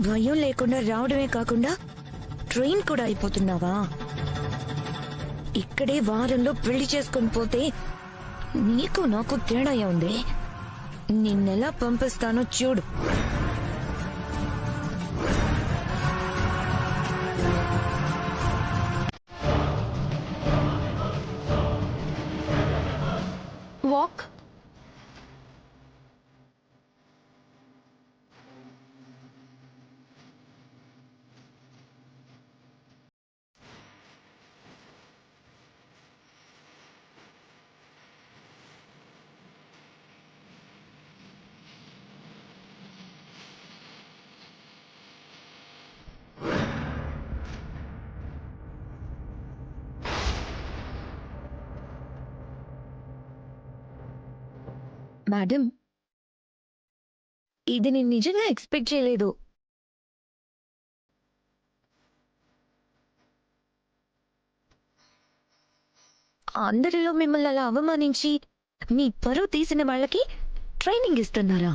భయం లేకుండా రావడమే కాకుండా ట్రైన్ కూడా అయిపోతున్నావా? ఇక్కడే వారంలో పెళ్లి చేసుకుని పోతే నీకు నాకు తేడా ఉంది. నిన్నెలా పంపిస్తానో చూడు. వాక్. మేడం, ఇది నేను నిజంగా ఎక్స్పెక్ట్ చేయలేదు. అందరిలో మిమ్మల్ని అలా అవమానించి మీ పరువు తీసిన వాళ్ళకి ట్రైనింగ్ ఇస్తున్నారా?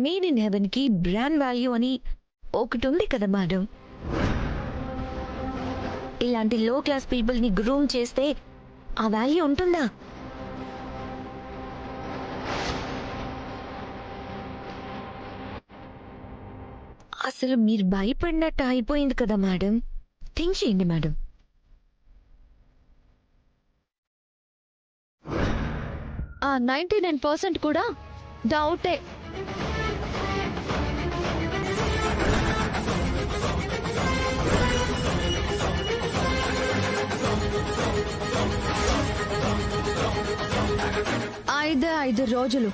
మేడ్ ఇన్ హెవెన్ కి బ్రాండ్ వాల్యూ అని ఒకటి ఉంది కదా మేడం. ఇలాంటి లో క్లాస్ పీపుల్ ని గ్రూమ్ చేస్తే ఆ వాల్యూ ఉంటుందా? అసలు మీరు భయపడినట్టు అయిపోయింది కదా మేడం. థింక్ చేయండి మేడం. 99% కూడా డౌటే. ఐదు రోజులు.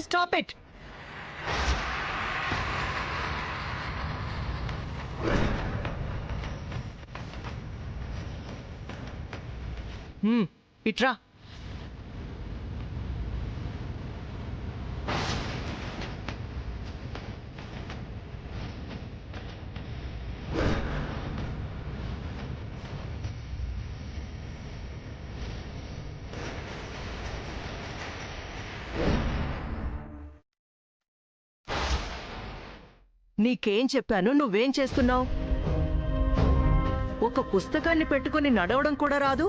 Stop it! ఇట్రా. నీకేం చెప్పాను? నువ్వేం చేస్తున్నావు? ఒక పుస్తకాన్ని పెట్టుకుని నడవడం కూడా రాదు.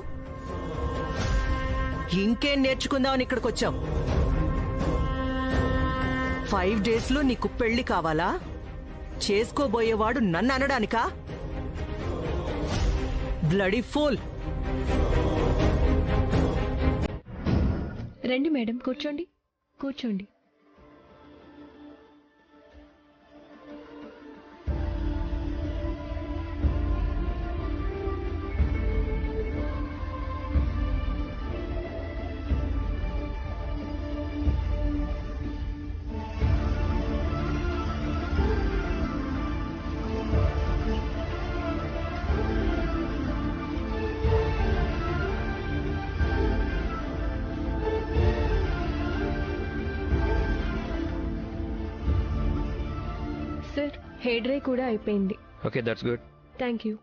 ఇంకేం నేర్చుకుందామని ఇక్కడికి వచ్చాం. 5 days లో నీకు పెళ్లి కావాలా? చేసుకోబోయేవాడు నన్ను అనడానికా? Bloody fool. రండి మేడం, కూర్చోండి కూర్చోండి. సార్, హెయిర్ డ్రై కూడా అయిపోయింది. Okay, that's good. Thank you.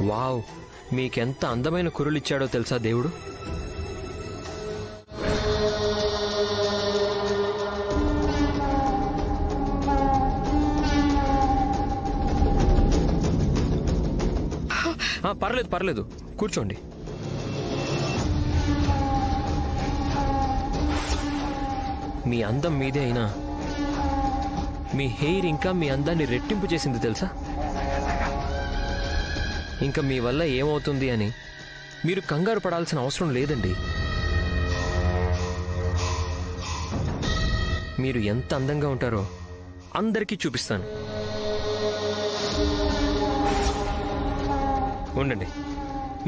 Wow, మీకెంత అందమైన కురులిచ్చాడో తెలుసా దేవుడు. పర్లేదు పర్లేదు, కూర్చోండి. మీ అందం మీదే అయినా మీ హెయిర్ ఇంకా మీ అందాన్ని రెట్టింపు చేసింది తెలుసా? ఇంకా మీ వల్ల ఏమవుతుంది అని మీరు కంగారు పడాల్సిన అవసరం లేదండి. మీరు ఎంత అందంగా ఉంటారో అందరికీ చూపిస్తాను. ఉండండి,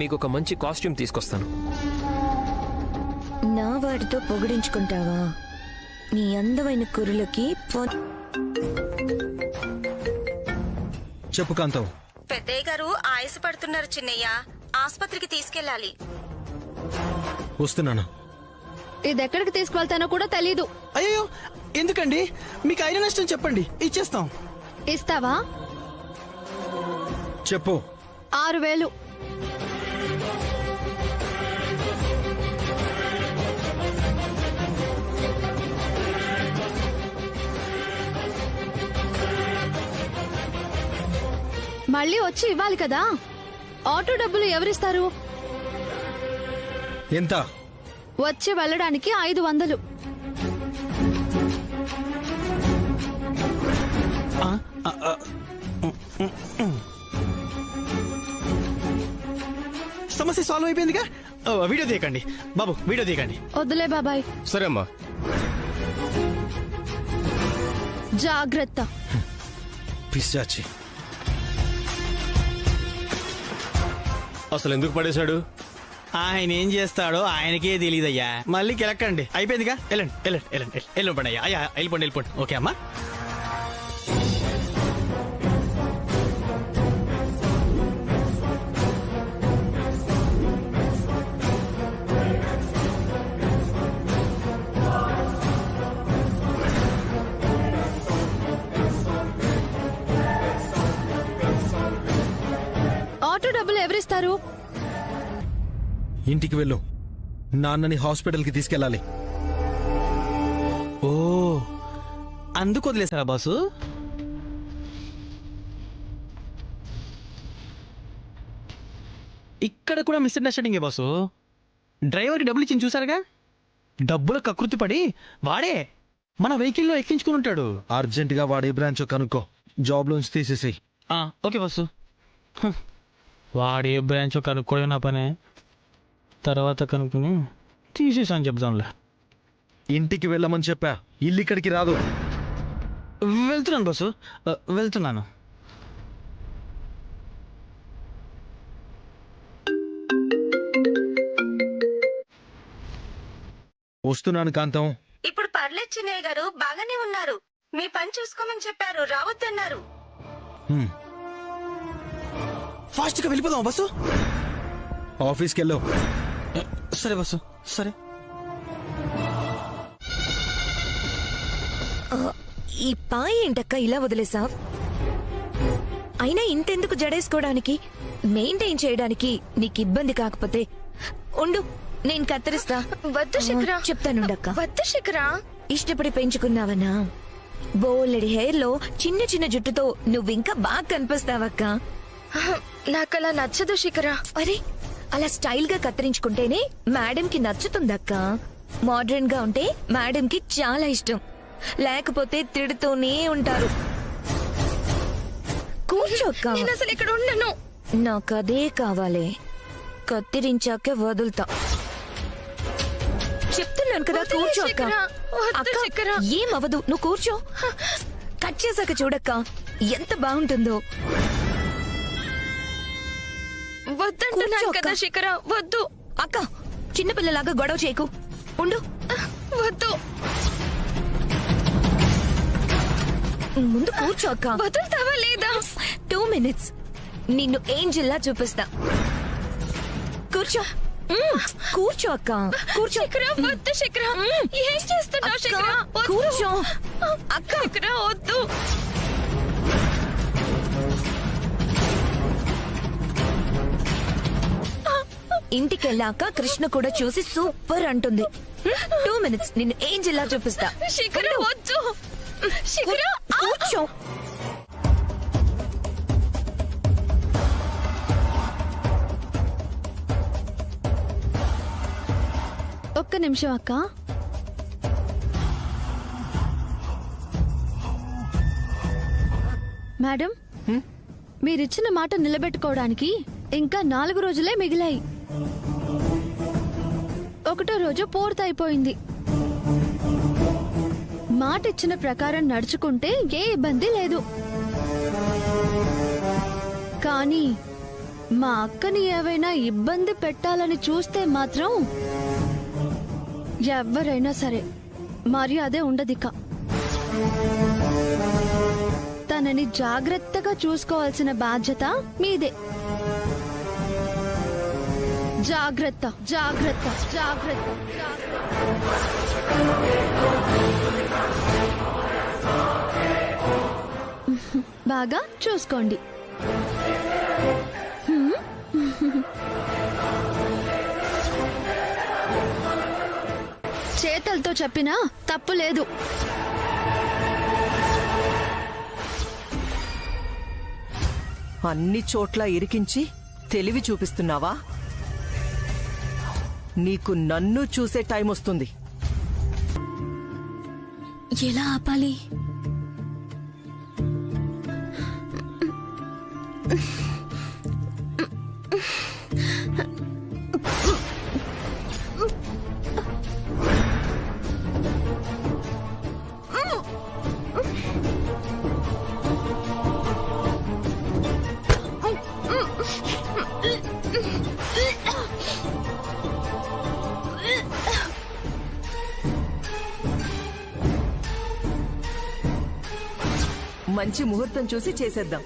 మీకు ఒక మంచి కాస్ట్యూమ్ తీసుకొస్తాను. నా వాడితో పొగిడించుకుంటావా? నీ అందమైన కురులకి చెప్పు కాంతం. పెద్దయ్య గారు ఆయాసపడుతున్నారు చిన్నయ్య, ఆస్పత్రికి తీసుకెళ్ళాలి. వస్తున్నాను. ఇదెక్కడికి తీసుకువెళ్తానో కూడా తెలీదు. అయ్యో ఎందుకండి? మీకు అయిన నష్టం చెప్పండి, ఇచ్చేస్తాం. ఇస్తావా? చెప్పు. 6,000. మళ్ళీ వచ్చి ఇవ్వాలి కదా. ఆటో డబ్బులు ఎవరిస్తారు? ఎంత? వచ్చి వెళ్ళడానికి 500. సమస్య సాల్వ్ అయిపోయిందిగా. వీడియో తీయకండి బాబు, వీడియో తీయకండి. వద్దులే బాబాయ్. సరే అమ్మా. జాగ్రత్త. పిశాచి అసలు ఎందుకు పడేశాడు? ఆయన ఏం చేస్తాడో ఆయనకే తెలియదయ్యా. మళ్ళీ కెలక్కండి. అయిపోయిందిగా, వెళ్ళండి వెళ్ళండి వెళ్ళండి వెళ్ళిపోండి అయ్యా. అయ్యా వెళ్ళిపోండి వెళ్ళిపోండి. ఓకే అమ్మా. ఆటో డబ్బులు ఎవరిస్తారు? ఇంటికి వెళ్ళు. నాన్నని హాస్పిటల్కి తీసుకెళ్ళాలి. ఓ అందుకు వదిలేసారా బాసు? ఇక్కడ కూడా మిస్అండర్స్టాండింగ్ బాసు. డ్రైవర్కి డబ్బులు ఇచ్చింది చూసారుగా. డబ్బుల కకృతి పడి వాడే మన వెహికల్లో ఎక్కించుకుని ఉంటాడు. అర్జెంటుగా వాడే బ్రాంచ్ కనుక్కో, జాబ్ లోంచి తీసేసి. Okay boss. వాడే బ్రాంచ్ కనుక్కోవడం నా పనే. తర్వాత కనుక్కుని తీసేసాను చెప్దాంలే. ఇంటికి వెళ్ళమని చెప్పా, ఇల్లు ఇక్కడికి రాదు. వెళ్తున్నాను బాసు, వెళ్తున్నాను. వస్తున్నాను కాంతం. ఇప్పుడు పర్లేదు చిన్నయ్య గారు, బాగానే ఉన్నారు. మీ పని చూసుకోమని చెప్పారు, రావద్దన్నారు. ఫాస్ట్గా వెళ్ళిపోదాం బస్సు. ఆఫీస్కి వెళ్ళు. సరే బస్సు, సరే. ఈ పాయ ఏంటక్క ఇలా వదిలేసా? అయినా ఇంతెందుకు జడేసుకోవడానికి, మెయింటైన్ చేయడానికి నీకు ఇబ్బంది కాకపోతే ఉండు, నేను కత్తిరిస్తా. వద్దు శిఖరా. చెప్తానుండక్క. వద్దు శిఖరా. ఇష్టపడి పెంచుకున్నావనా? బోలెడి హెయిర్ లో చిన్న చిన్న జుట్టుతో నువ్వింకా బాగా కనిపిస్తావక్క. నాకలా నచ్చదు శిఖరా. అరే, అలా స్టైల్ గా కత్తిరించుకుంటేనే మేడం కి నచ్చుతుందక్క. మోడర్న్ గా ఉంటే మేడం కి చాలా ఇష్టం, లేకపోతే తిడుతూనే ఉంటారు. కూర్చోక్క. నేను అసలు ఇక్కడ ఉండను. నాకు అదే కావాలి. కత్తిరించాకే వదులుతా. చెప్తున్నాను కదా, వదిలే కూర్చోక్క. శిఖరా. వద్దు అక్క, శిఖరా. ఏమవదు, నువ్వు కూర్చో. కట్ చేశాక చూడక్క ఎంత బాగుంటుందో. వద్దంటున్నాను కూర్చో కదా అక్క. శిఖరా. వద్దు అక్క, చిన్నపిల్లలాగా గొడవ చేయకు. ఉండు. వద్దు. ముందు కూర్చో అక్క. వదులుతావా లేదా? 2 minutes. నిన్ను ఏంజిల్లా చూపిస్తా. కూర్చో. కూర్చో అక్క, కూర్చో. శిఖరా వద్దు శిఖరా. ఏం చేస్తున్నావు అక్క, శిఖరా? వద్దు. కూర్చో. అక్క, శిఖరా వద్దు. ఇంటికెళ్ళాక కృష్ణ కూడా చూసి సూపర్ అంటుంది. 2 minutes, నిన్ను ఏంజిల్లా చూపిస్తా. శిఖరా వద్దు. శిఖరా కూర్చో. ఒక్క నిమిషం అక్క. మేడం మీరిచ్చిన మాట నిలబెట్టుకోవడానికి ఇంకా 4 రోజులే మిగిలాయి. 1వ రోజు పూర్తయిపోయింది. మాట ఇచ్చిన ప్రకారం నడుచుకుంటే ఏ ఇబ్బంది లేదు. కానీ మా అక్కని ఏవైనా ఇబ్బంది పెట్టాలని చూస్తే మాత్రం ఎవరైనా సరే మర్యాదే ఉండదిక. తనని జాగ్రత్తగా చూసుకోవాల్సిన బాధ్యత మీదే. జాగ్రత్త జాగ్రత్త జాగ్రత్త. బాగా చూసుకోండి. చేతలతో చెప్పినా తప్పు లేదు. అన్ని చోట్ల ఇరికించి తెలివి చూపిస్తున్నావా? నీకు నన్ను చూసే టైం వస్తుంది. ఎలా ఆపాలి? మంచి ముహూర్తం చూసి చేసేద్దాం.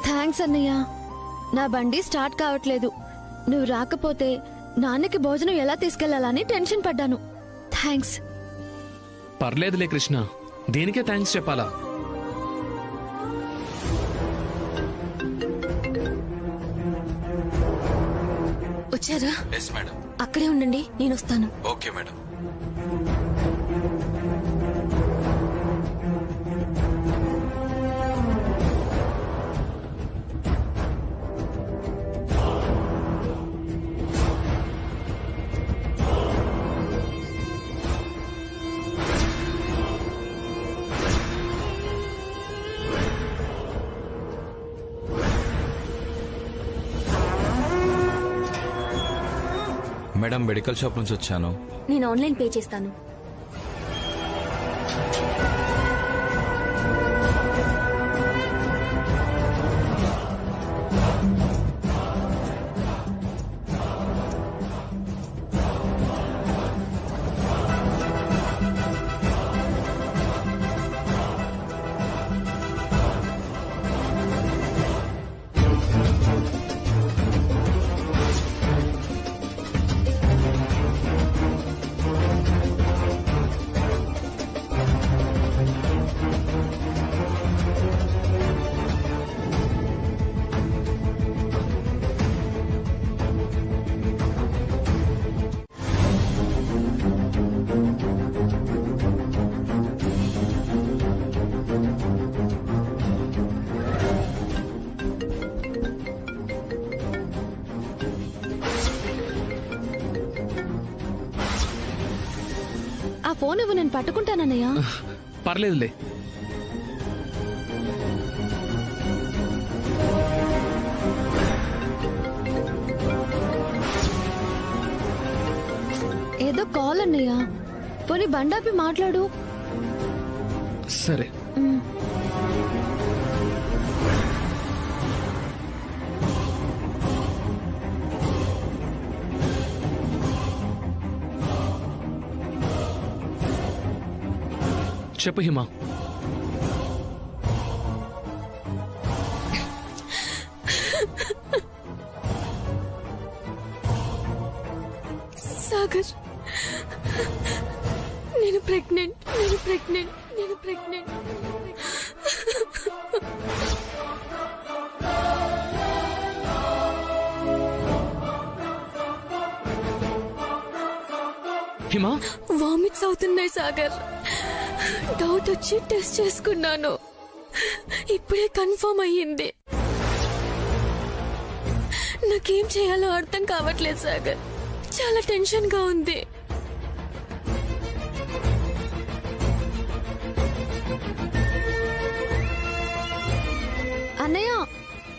థ్యాంక్స్ అన్నయ్య. నా బండి స్టార్ట్ కావట్లేదు. నువ్వు రాకపోతే నాన్నకి భోజనం ఎలా తీసుకెళ్లాలని టెన్షన్ పడ్డాను. థ్యాంక్స్. పర్లేదులే కృష్ణ, దేనికే థ్యాంక్స్ చెప్పాలా? వచ్చారా? Yes madam. అక్కడే ఉండండి, నేను వస్తాను. Okay madam. Madam, medical shop నుంచి వచ్చాను. నేను ఆన్లైన్ పే చేస్తాను. ఆ ఫోన్ ఇవ్వు, నేను పట్టుకుంటానన్నయ్య. పర్లేదులే. ఏదో కాల్ అన్నయ్య, పోనీ బండాపి మాట్లాడు. సరే. మ్. చెప్పు హిమ. సాగర్, నేను ప్రెగ్నెంట్. హిమ, వామిట్స్ అవుతున్నాయి సాగర్. డౌట్ వచ్చి టెస్ట్ చేసుకున్నాను, ఇప్పుడే కన్ఫర్మ్ అయ్యింది. నాకేం చేయాలో అర్థం కావట్లేదు సాగర్, చాలా టెన్షన్ గా ఉంది. అన్నయ్య,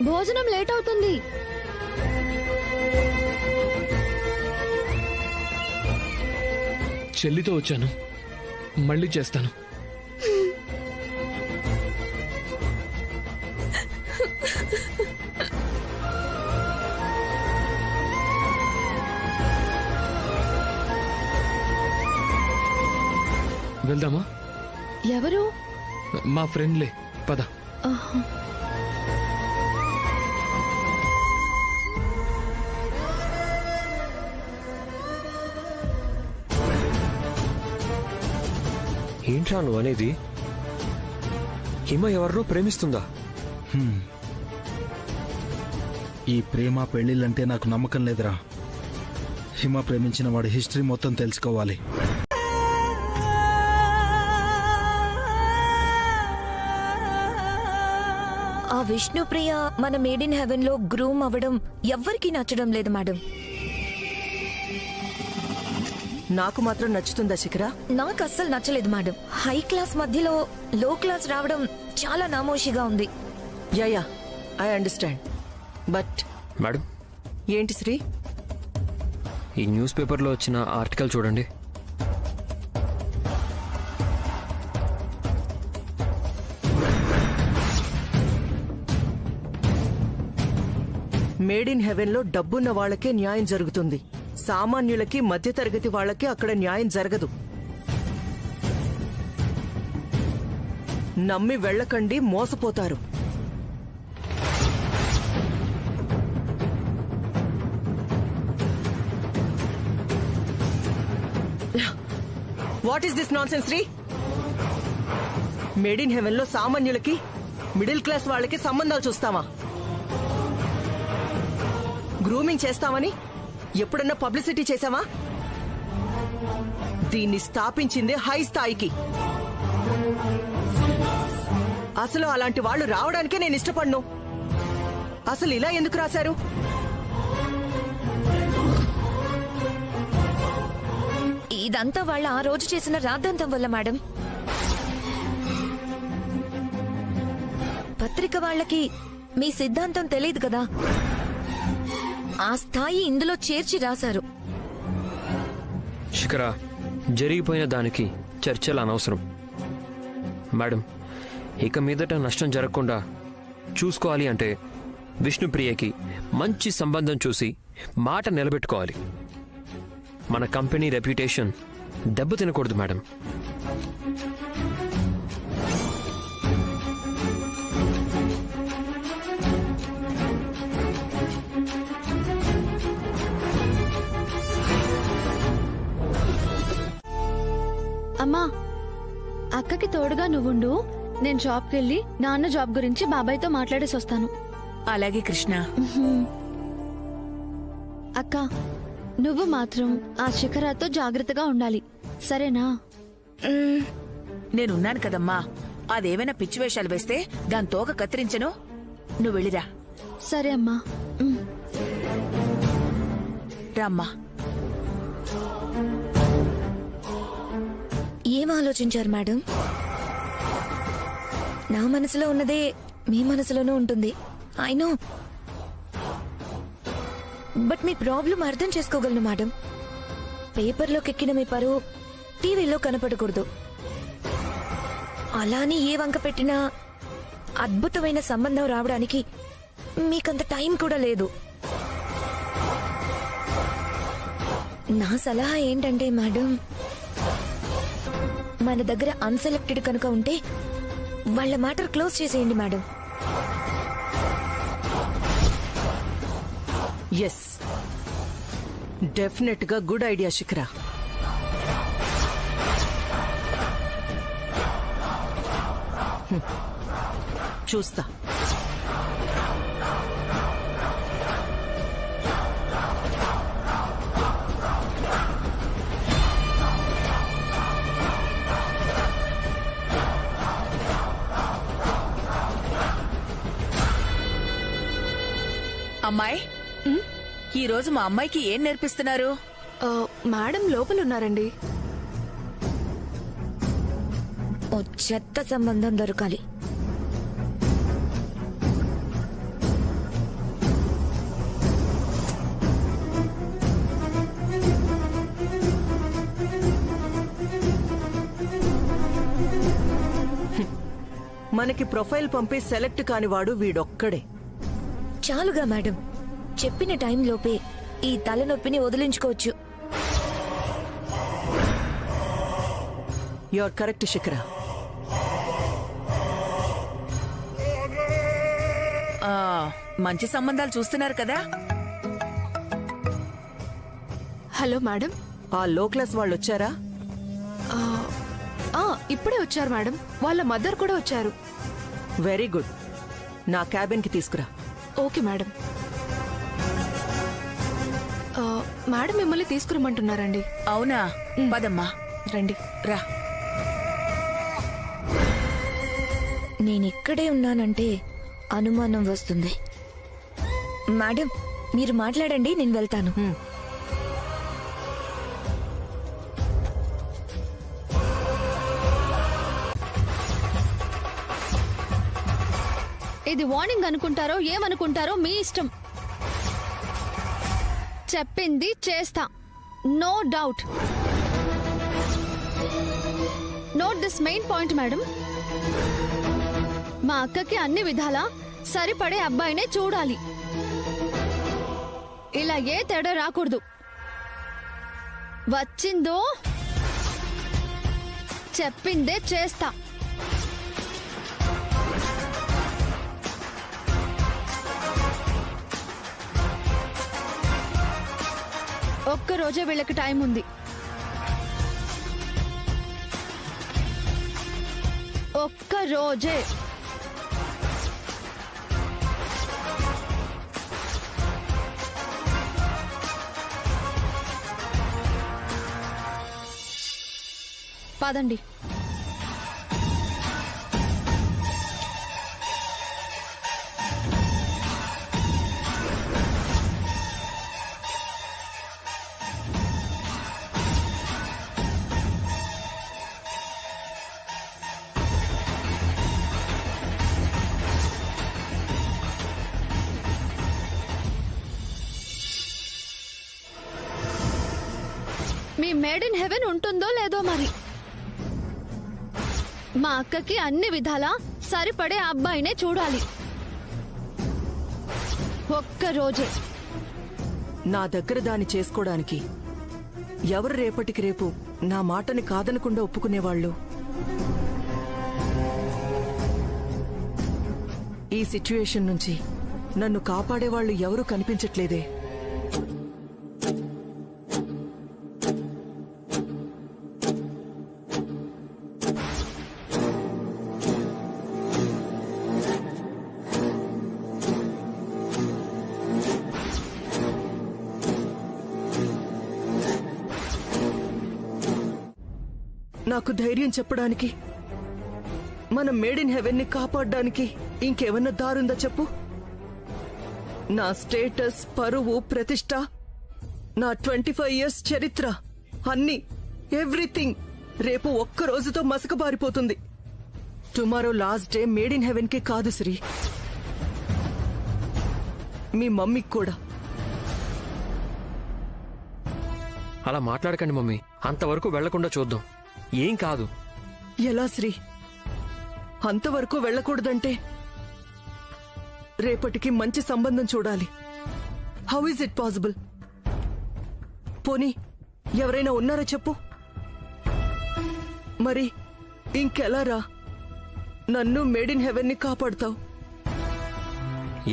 భోజనం లేట్ అవుతుంది. చెల్లితో వచ్చాను, మళ్ళీ చేస్తాను. వెళ్దామా? ఎవరు? మా ఫ్రెండ్లే, పద. ఆహా. ఏంట్రా నువ్వు అనేది? హిమ ఎవరినో ప్రేమిస్తుందా? ఈ ప్రేమ పెళ్లిళ్ళంటే నాకు నమ్మకం లేదురా. హిమ ప్రేమించిన వాడి హిస్టరీ మొత్తం తెలుసుకోవాలి. ఆ విష్ణుప్రియ మన మేడ్ ఇన్ హెవెన్ లో గ్రూమ్ అవ్వడం ఎవ్వరికీ నచ్చడం లేదు మేడం. నాకు మాత్రం నచ్చుతుందా శిఖరా? నాకు అస్సలు నచ్చలేదు మేడం. హై క్లాస్ మధ్యలో లో క్లాస్ రావడం చాలా నామోషిగా ఉంది. Yeah I understand, but madam, ఏంటి శ్రీ? ఈ న్యూస్ పేపర్లో వచ్చిన ఆర్టికల్ చూడండి. మేడ్ ఇన్ హెవెన్ లో డబ్బున్న వాళ్ళకే న్యాయం జరుగుతుంది, సామాన్యులకి మధ్యతరగతి వాళ్ళకి అక్కడ న్యాయం జరగదు. నమ్మి వెళ్ళకండి, మోసపోతారు. What is this nonsense Sri? Made in heaven లో సామాన్యులకి మిడిల్ క్లాస్ వాళ్ళకి సంబంధాలు చూస్తావా? గ్రూమింగ్ చేస్తామని ఎప్పుడన్నా పబ్లిసిటీ చేశావా? దీన్ని స్థాపించిందే హై స్థాయికి. అసలు అలాంటి వాళ్ళు రావడానికే నేను ఇష్టపడను. అసలు ఇలా ఎందుకు రాశారు? ఇదంతా వాళ్ళ ఆ రోజు చేసిన రాద్ధాంతం వల్ల మేడం. పత్రిక వాళ్ళకి మీ సిద్ధాంతం తెలియదు కదా, ఆ స్థాయి ఇందులో చేర్చి రాశారు. శిఖరా, జరిగిపోయిన దానికి చర్చలు అనవసరం. మేడం, ఇక మీదట నష్టం జరగకుండా చూసుకోవాలి అంటే విష్ణుప్రియకి మంచి సంబంధం చూసి మాట నిలబెట్టుకోవాలి. మన కంపెనీ రెప్యుటేషన్ దెబ్బతినకూడదు మేడం. అమ్మా, అక్కకి తోడుగా నువ్వుండు. నేను జాబ్కి వెళ్ళి నాన్న జాబ్ గురించి బాబాయ్తో మాట్లాడేసి వస్తాను. అలాగే కృష్ణ. అక్క, నువ్వు మాత్రం ఆ శిఖరాతో జాగ్రత్తగా ఉండాలి, సరేనా? నేనున్నాను కదమ్మా. అదేమైనా పిచ్చి వేషాలు వేస్తే దాని తోక కత్తిరించను. నువ్వు వెళ్ళిరా. సరే అమ్మా. రామ్మా. ఏం ఆలోచించారు మేడం? నా మనసులో ఉన్నదే మీ మనసులోనూ ఉంటుంది. I know, but me problem అర్థం చేసుకోగలను మేడం. పేపర్లోకి ఎక్కిన మీ పరువు టీవీలో కనపడకూడదు. అలానే ఏ వంక పెట్టినా అద్భుతమైన సంబంధం రావడానికి మీకంత టైం కూడా లేదు. నా సలహా ఏంటంటే మేడం, మన దగ్గర అన్సెలెక్టెడ్ కనుక ఉంటే వాళ్ళ మ్యాటర్ క్లోజ్ చేసేయండి మేడం. ఎస్, డెఫినెట్ గా గుడ్ ఐడియా శిఖరా. చూస్తా. అమ్మాయి, ఈ రోజు మా అమ్మాయికి ఏం నేర్పిస్తున్నారు? మేడం లోపలున్నారండి. ఓ చెత్త సంబంధం దొరకాలి. మనకి ప్రొఫైల్ పంపి సెలెక్ట్ కానివాడు వీడొక్కడే. చాలుగా మేడం, చెప్పిన టైంలోపే ఈ తలనొప్పిని వదిలించుకోవచ్చు. You are correct Shikhara. మంచి సంబంధాలు చూస్తున్నారు కదా? Hello madam. ఆ లో క్లాస్ వాళ్ళు వచ్చారా? ఇప్పుడే వచ్చారు మేడం. వాళ్ళ మదర్ కూడా వచ్చారు. Very good. నా క్యాబిన్ కి తీసుకురా. Okay madam. మేడం మిమ్మల్ని తీసుకురమ్మంటున్నారండి. అవునా? పదమ్మా, రండి. రా. నేనిక్కడే ఉన్నానంటే అనుమానం వస్తుంది. మేడం, మీరు మాట్లాడండి, నేను వెళ్తాను. ఇది వార్నింగ్ అనుకుంటారో ఏమనుకుంటారో మీ ఇష్టం. చెప్పింది చేస్తా, no doubt. Note this main point madam. మా అక్కకి అన్ని విధాలా సరిపడే అబ్బాయినే చూడాలి. ఇలా ఏ తేడా రాకూడదు. వచ్చిందో చెప్పిందే చేస్తా. ఒక్కరోజే వీళ్ళకి టైం ఉంది. ఒక్కరోజే. పదండి. మీ మేడ్ ఇన్ హెవెన్ ఉంటుందో లేదో మరి. మా అక్కకి అన్ని విధాలా సరిపడే అబ్బాయినే చూడాలి. ఒక్కరోజే. నా దగ్గర దాన్ని చేసుకోవడానికి ఎవరు రేపటికి రేపు నా మాటని కాదనకుండా ఒప్పుకునేవాళ్ళు? ఈ సిచ్యుయేషన్ నుంచి నన్ను కాపాడేవాళ్లు ఎవరూ కనిపించట్లేదే. నాకు ధైర్యం చెప్పడానికి, మనం మేడ్ ఇన్ హెవెన్ ని కాపాడడానికి ఇంకేమన్నా దారుందా చెప్పు? నా స్టేటస్, పరువు, ప్రతిష్ట, నా 25 years చరిత్ర, అన్ని, ఎవ్రీథింగ్ రేపు ఒక్క రోజుతో మసకబారిపోతుంది. Tomorrow last day made in heaven కి కాదు శ్రీ, మీ మమ్మీకి కూడా. అలా మాట్లాడకండి మమ్మీ, అంతవరకు వెళ్లకుండా చూద్దాం. ఏం కాదు. ఎలా శ్రీ, అంతవరకు వెళ్ళకూడదంటే రేపటికి మంచి సంబంధం చూడాలి. How is it possible? పోనీ ఎవరైనా ఉన్నారో చెప్పు. మరి ఇంకెలా రా నన్ను మేడ్ ఇన్ హెవెన్ ని కాపాడుతావు?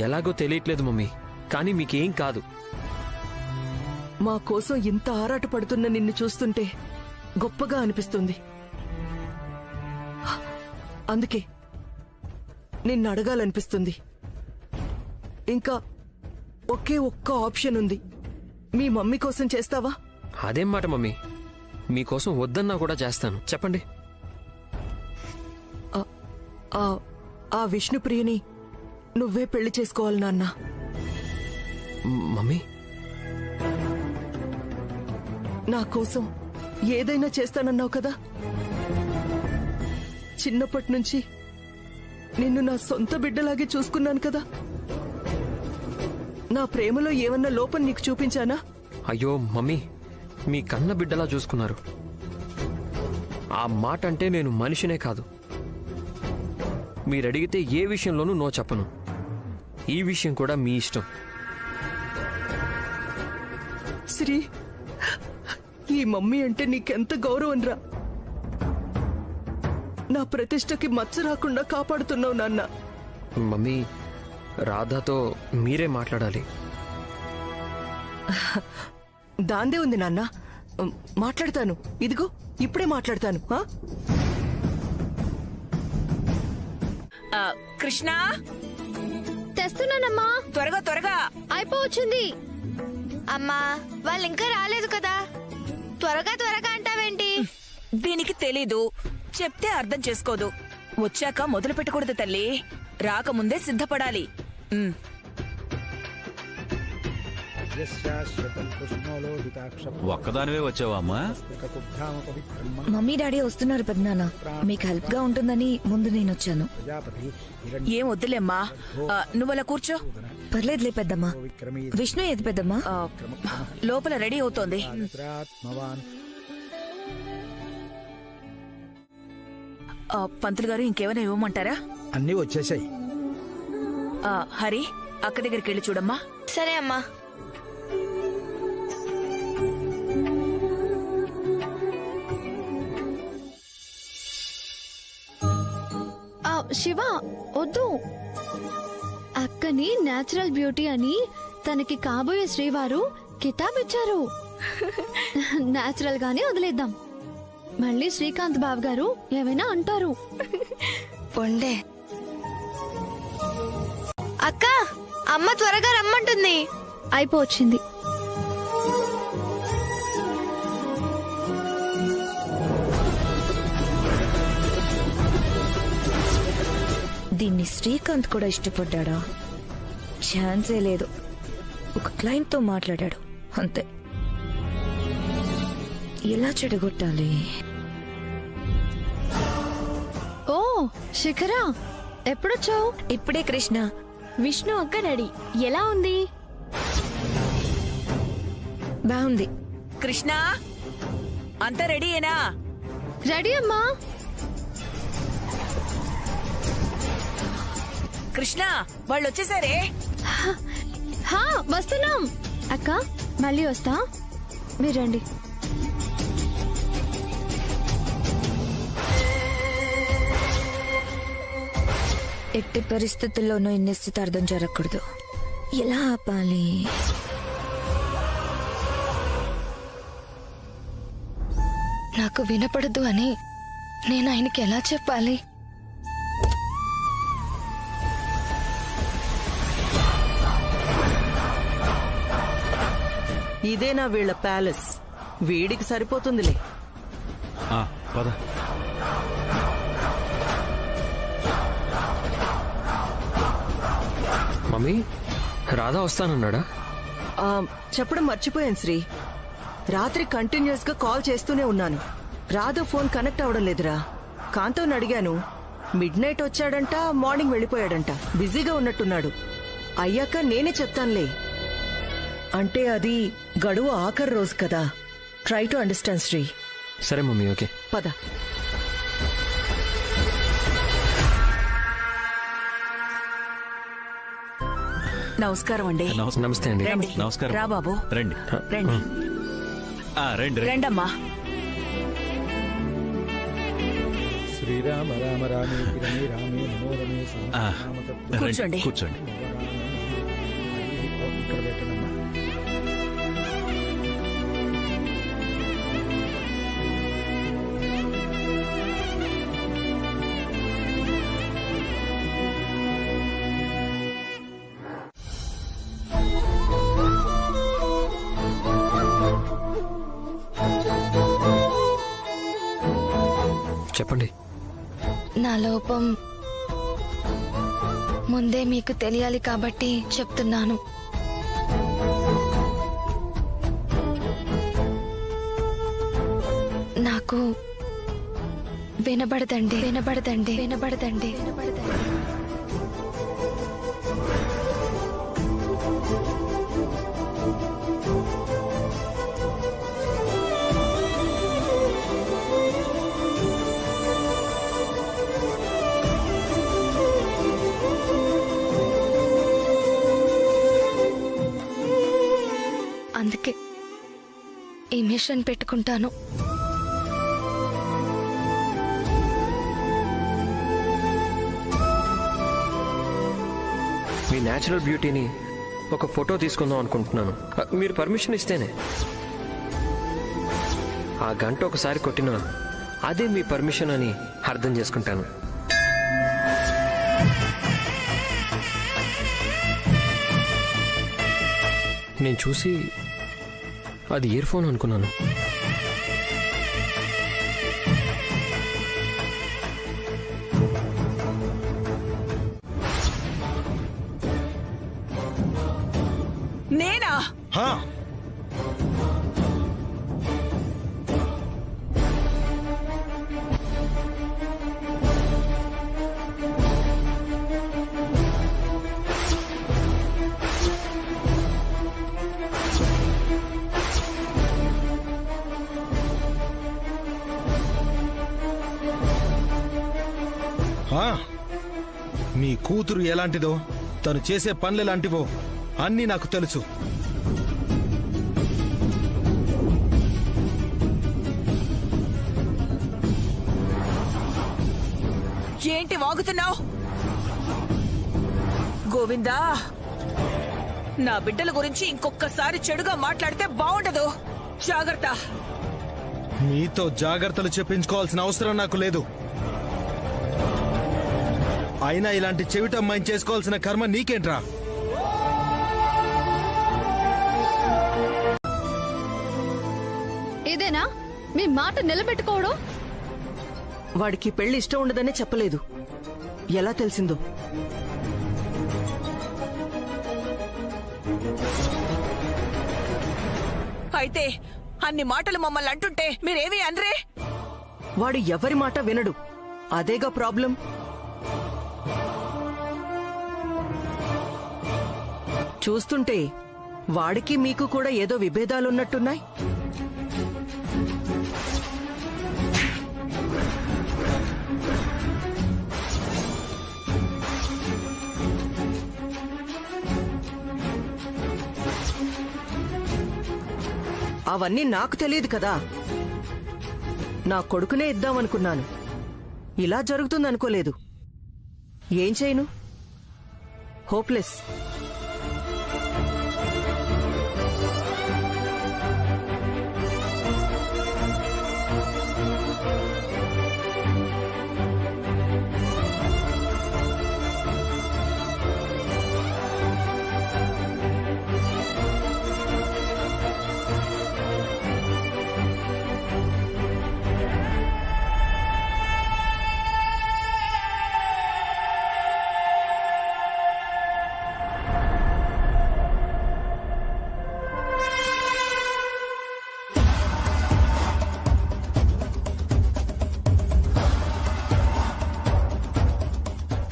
ఎలాగో తెలియట్లేదు మమ్మీ, కానీ మీకేం కాదు. మా కోసం ఇంత ఆరాటపడుతున్న నిన్ను చూస్తుంటే గొప్పగా అనిపిస్తుంది. అందుకే నిన్ను అడగాలనిపిస్తుంది. ఇంకా ఒకే ఒక్క ఆప్షన్ ఉంది. మీ మమ్మీ కోసం చేస్తావా? అదేం మాట మమ్మీ, మీకోసం వద్దన్నా కూడా చేస్తాను. చెప్పండి. ఆ విష్ణుప్రియని నువ్వే పెళ్లి చేసుకోవాలి నాన్న. మమ్మీ, నా కోసం ఏదైనా చేస్తానన్నావు కదా. చిన్నప్పటి నుంచి నిన్ను నా సొంత బిడ్డలాగే చూసుకున్నాను కదా. నా ప్రేమలో ఏమన్నా లోపం నీకు చూపించానా? అయ్యో మమ్మీ, మీ కన్న బిడ్డలా చూసుకున్నారు. ఆ మాట అంటే నేను మనిషినే కాదు. మీరడిగితే ఏ విషయంలోనూ నో చెప్పను. ఈ విషయం కూడా మీ ఇష్టం. శ్రీ, ఈ మమ్మీ అంటే నీకెంత గౌరవం రా. నా ప్రతిష్టకి మచ్చ రాకుండా కాపాడుతున్నావు నాన్న. మమ్మీ, రాధాతో మీరే మాట్లాడాలి. దాందే ఉంది నాన్న, మాట్లాడతాను. ఇదిగో ఇప్పుడే మాట్లాడతాను. కృష్ణ, తెస్తున్నానమ్మా. త్వరగా త్వరగా. అయిపోవచ్చింది. అమ్మా, వాళ్ళు ఇంకా రాలేదు కదా, త్వరగా త్వరగా అంటావేంటి? దీనికి తెలీదు, చెప్తే అర్థం చేసుకోదు. వచ్చాక మొదలు పెట్టకూడదు తల్లి, రాకముందే సిద్ధపడాలి. ఒక్కదానివే వచ్చావా అమ్మా? మమ్మీ డాడీ వస్తున్నారు పెద్దనాన్న, మీకు హెల్ప్ గా ఉంటుందని ముందు నేను వచ్చాను. ఏం వద్దులేమ్మా, నువ్వలా కూర్చో. పర్లేదులే పెద్దమ్మా. విష్ణు ఏది పెద్దమ్మా? లోపల రెడీ అవుతోంది. పంతులు గారు ఇంకేమైనా ఇవ్వమంటారా? అన్నీ వచ్చేసాయి. హరి, అక్క దగ్గరికి వెళ్ళి చూడమ్మా. సరే అమ్మా. శివ వద్దు. అక్కని నేచురల్ బ్యూటీ అని తనకి కాబోయే శ్రీవారు కితాబ్ ఇచ్చారు. నేచురల్ గానే వదిలేద్దాం. మళ్ళీ శ్రీకాంత్ బాబు గారు ఏమైనా అంటారు. పొండే అక్క, అమ్మ త్వరగా రమ్మంటుంది. అయిపోవచ్చింది. దీన్ని శ్రీకాంత్ కూడా ఇష్టపడ్డా? ఛాన్సే లేదు. ఒక క్లయింట్ తో మాట్లాడాడు అంతే. ఎలా చెడగొట్టాలి? ఓ శిఖరా, ఎప్పుడొచ్చావు? ఇప్పుడే కృష్ణ. విష్ణు అక్క రెడీ. ఎలా ఉంది? బాగుంది. కృష్ణ, అంతా రెడీయేనా? రెడీ అమ్మా. కృష్ణ, వాళ్ళు వచ్చేసారే. హా, వస్తున్నాం. అక్క మళ్ళీ వస్తా, మీరు రండి. ఎట్టి పరిస్థితుల్లోనూ ఈ నిశ్చితార్థం జరగకూడదు. ఎలా ఆపాలి? నాకు వినపడదు అని నేను ఆయనకి ఎలా చెప్పాలి? ఇదేనా వీళ్ళ ప్యాలెస్? వీడికి సరిపోతుందిలే. పద. మమ్మీ, రాధా వస్తానన్నాడా? చెప్పడం మర్చిపోయాను శ్రీ. రాత్రి కంటిన్యూస్ గా కాల్ చేస్తూనే ఉన్నాను. రాధా ఫోన్ కనెక్ట్ అవడం లేదురా. కాంతోని అడిగాను, మిడ్ నైట్ వచ్చాడంట, మార్నింగ్ వెళ్ళిపోయాడంట. బిజీగా ఉన్నట్టున్నాడు. అయ్యాక నేనే చెప్తానులే. అంటే అది గడువు ఆఖరి రోజు కదా. Try to understand Sri. సరే మమ్మీ, ఓకే. పద. నమస్కారం అండి. నమస్తే అండి. రండి. నమస్కారం. రా బాబు, రండి రండి. రండి రండమ్మా. శ్రీరామ రామ రామే రమే రామే మనోరమే కూర్చోండి. కూర్చోండి. ఇక్కడ పెట్టనమ్మా. చెప్పండి. నా లోపం ముందే మీకు తెలియాలి కాబట్టి చెప్తున్నాను. నాకు వినబడదండి, వినబడదండి, వినబడదండి, వినబడదండి. అందుకే ఈ మిషన్ పెట్టుకుంటాను. మీ న్యాచురల్ బ్యూటీని ఒక ఫోటో తీసుకుందాం అనుకుంటున్నాను. మీరు పర్మిషన్ ఇస్తేనే. ఆ గంట ఒకసారి కొట్టినా అదే మీ పర్మిషన్ అని అర్థం చేసుకుంటాను. నేను చూసి అది ఇయర్ ఫోన్ అనుకున్నాను. నేనా? మీ కూతురు ఎలాంటిదో, తను చేసే పనులు ఎలాంటివో అన్నీ నాకు తెలుసు. ఏంటి వాగుతున్నావు? గోవిందా, నా బిడ్డల గురించి ఇంకొకసారి చెడుగా మాట్లాడితే బాగుండదు. జాగ్రత్త. మీతో జాగ్రత్తలు చెప్పించుకోవాల్సిన అవసరం నాకు లేదు. అయినా ఇలాంటి చెవిటమ్మాయిని చేసుకోవాల్సిన కర్మ నీకేంట్రా? ఇదేనా మీ మాట నిలబెట్టుకోవడం? వాడికి పెళ్లి ఇష్టం ఉండదనే చెప్పలేదు. ఎలా తెలిసిందో? అయితే అన్ని మాటలు మమ్మల్ని అంటుంటే మీరేమీ అనరే? వాడు ఎవరి మాట వినడు. అదేగా ప్రాబ్లం. చూస్తుంటే వాడికి మీకు కూడా ఏదో విభేదాలున్నట్టున్నాయి. అవన్నీ నాకు తెలియదు కదా. నా కొడుకునే ఇద్దామనుకున్నాను. ఇలా జరుగుతుందనుకోలేదు. ఏం చేయను? హోప్లెస్.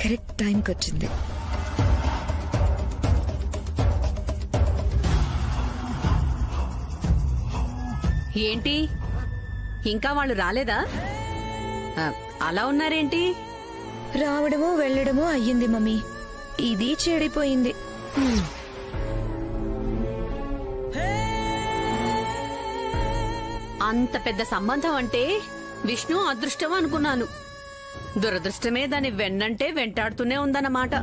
కరెక్ట్ టైంకి వచ్చింది. ఏంటి ఇంకా వాళ్ళు రాలేదా? అలా ఉన్నారేంటి? రావడమో వెళ్ళడమో అయ్యింది మమ్మీ. ఇది చెడిపోయింది. అంత పెద్ద సంబంధం అంటే విష్ణు అదృష్టం అనుకున్నాను. దురదృష్టమే దాని వెన్నంటే వెంటాడుతూనే ఉందన్నమాట.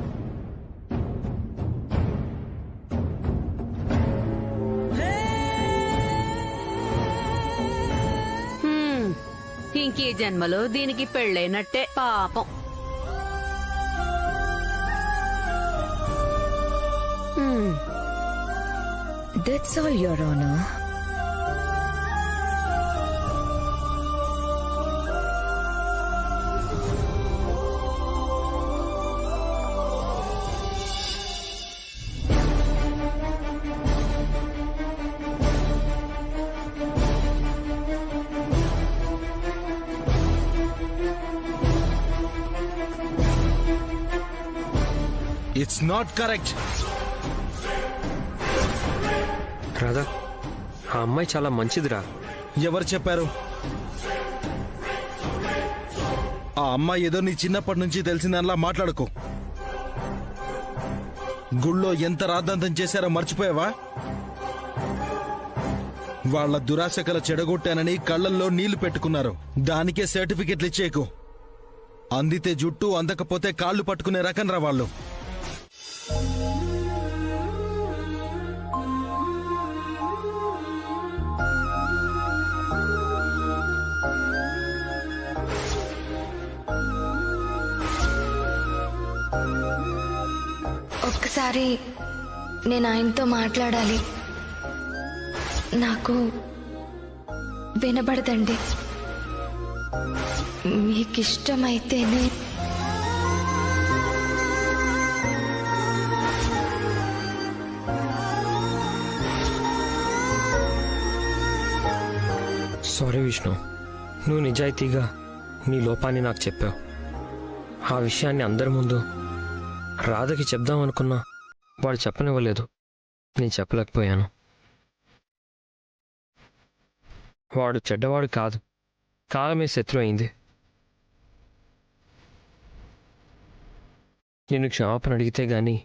ఇంకీ జన్మలో దీనికి పెళ్ళైనట్టే పాపం. That's all your honour. It's not correct. Radha, ఆ అమ్మాయి చాలా మంచిదిరా. ఎవరు చెప్పారు? ఆ అమ్మాయి ఏదో నీ చిన్నప్పటి నుంచి తెలిసిందనలా మాట్లాడుకో. గుళ్ళో ఎంత రాద్ధాంతం చేశారో మర్చిపోయావా? వాళ్ల దురాశకల చెడగొట్టానని కళ్లల్లో నీళ్లు పెట్టుకున్నారు. దానికే సర్టిఫికెట్లు ఇచ్చేకు. అందితే జుట్టు, అందకపోతే కాళ్లు పట్టుకునే రకం రా వాళ్ళు. ఒక్కసారి నేను ఆయనతో మాట్లాడాలి. నాకు వినబడదండి. మీకిష్టమైతేనే. సారీ విష్ణు, నువ్వు నిజాయితీగా నీ లోపాన్ని నాకు చెప్పావు. ఆ విషయాన్ని అందరి ముందు రాధకి చెప్దామనుకున్నా వాడు చెప్పనివ్వలేదు. నేను చెప్పలేకపోయాను. వాడు చెడ్డవాడు కాదు, కాలమే శత్రు అయింది. నేను క్షమాపణ అడిగితే గాని,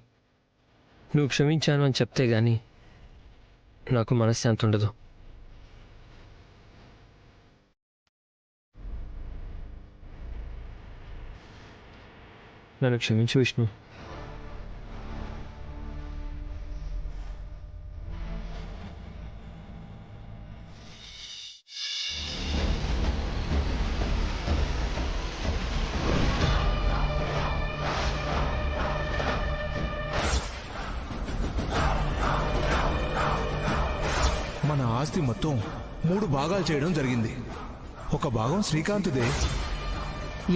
నువ్వు క్షమించాను అని చెప్తే గాని నాకు మనశ్శాంతి ఉండదు. నన్ను క్షమించు విష్ణు. మన ఆస్తి మొత్తం 3 భాగాలు చేయడం జరిగింది. ఒక భాగం శ్రీకాంత్దే.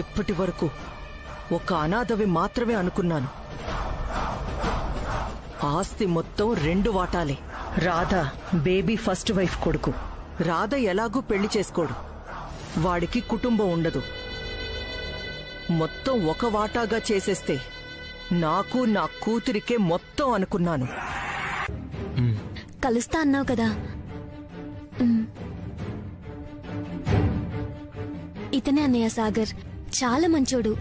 ఇప్పటి వరకు ఒక అనాథవి మాత్రమే అనుకున్నాను. ఆస్తి మొత్తం 2 వాటాలే. రాధ బేబీ ఫస్ట్ వైఫ్ కొడుకు. రాధ ఎలాగూ పెళ్లి చేసుకోడు. వాడికి కుటుంబం ఉండదు. మొత్తం 1 వాటాగా చేసేస్తే నాకు నా కూతురికే మొత్తం అనుకున్నాను. కలుస్తా అన్నావు కదా. ఇతనే అన్నయ్య సాగర్, చాలా మంచోడు.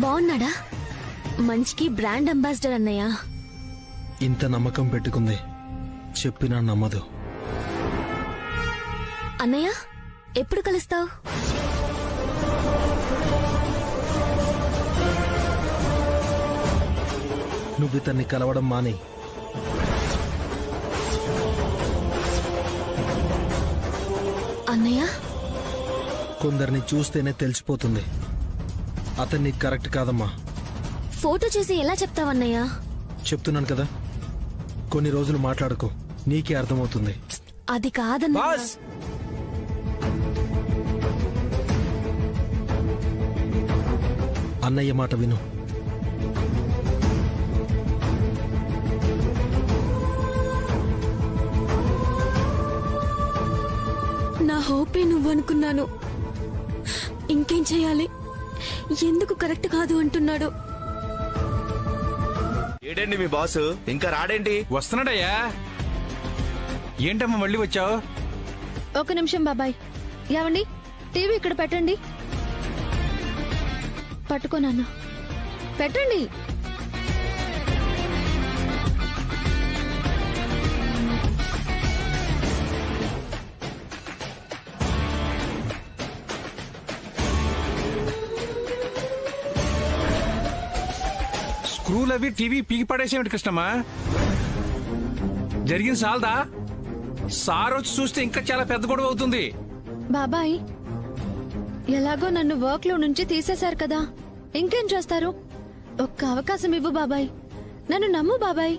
బాగున్నాడా? మంచికి బ్రాండ్ అంబాసిడర్ అన్నయ్య. ఇంత నమ్మకం పెట్టుకుంది, చెప్పినా నమ్మదు. అన్నయ్య ఎప్పుడు కలుస్తావు? నువ్వు ఇతన్ని కలవడం మాని. అన్నయ్య కొందరిని చూస్తేనే తెలిసిపోతుంది. అతన్ని కరెక్ట్ కాదమ్మా. ఫోటో చూసి ఎలా చెప్తావన్నయ్య? చెప్తున్నాను కదా, కొన్ని రోజులు మాట్లాడుకో, నీకే అర్థమవుతుంది. అది కాదన్నయ్య. అన్నయ్య మాట విను. నా హోపే నువ్వు అనుకున్నాను. ఇంకేం చేయాలి? ఎందుకు కరెక్ట్ కాదు అంటున్నాడు? ఏడండి మీ బాస్ ఇంకా రాడేంటి? వస్తున్నాడయ్యా. ఏంటమ్మా మళ్ళీ వచ్చావు? ఒక నిమిషం బాబాయ్. ఏమండి, టీవీ ఇక్కడ పెట్టండి. పట్టుకో నాన్న, పెట్టండి. స్క్రూలు అవి టీవీ పీకి పడేసేమిటి కృష్ణమ్మా? జరిగింది సాల్దా? సార్ వచ్చి చూస్తే ఇంకా చాలా పెద్ద గొడవ అవుతుంది. బాబాయ్, ఎలాగో నన్ను వర్క్ లో నుంచి తీసేశారు కదా, ఇంకేం చేస్తారు? ఒక్క అవకాశం ఇవ్వు బాబాయ్, నన్ను నమ్ము బాబాయ్.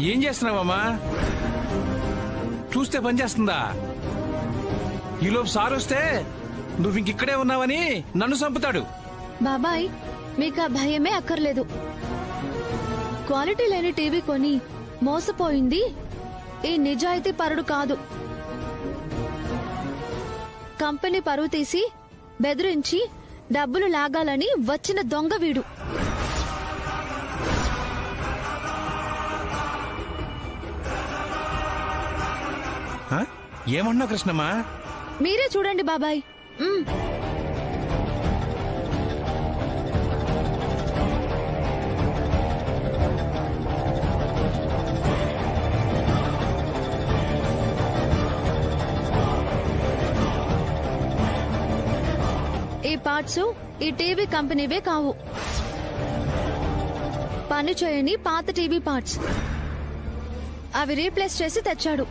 ఏం చేస్తున్నావమ్మా? చూస్తే పని చేస్తుందా? ఈలోపు సార్ వస్తే నువ్వు ఇంకిక్కడే ఉన్నావని నన్ను చంపుతాడు. బాబాయ్, మీకు ఆ భయమే అక్కర్లేదు. క్వాలిటీ లేని టీవీ కొని మోసపోయింది ఈ నిజాయితీ పరుడు కాదు. కంపెనీ పరువు తీసి బెదిరించి డబ్బులు లాగాలని వచ్చిన దొంగ వీడు. ఏమన్నా కృష్ణమ్మా? మీరే చూడండి బాబాయ్. ఈ పార్ట్స్ ఈ టీవీ కంపెనీవే కావు. పని చేయని పాత టీవీ పార్ట్స్. అవి రీప్లేస్ చేసి తెచ్చాడు.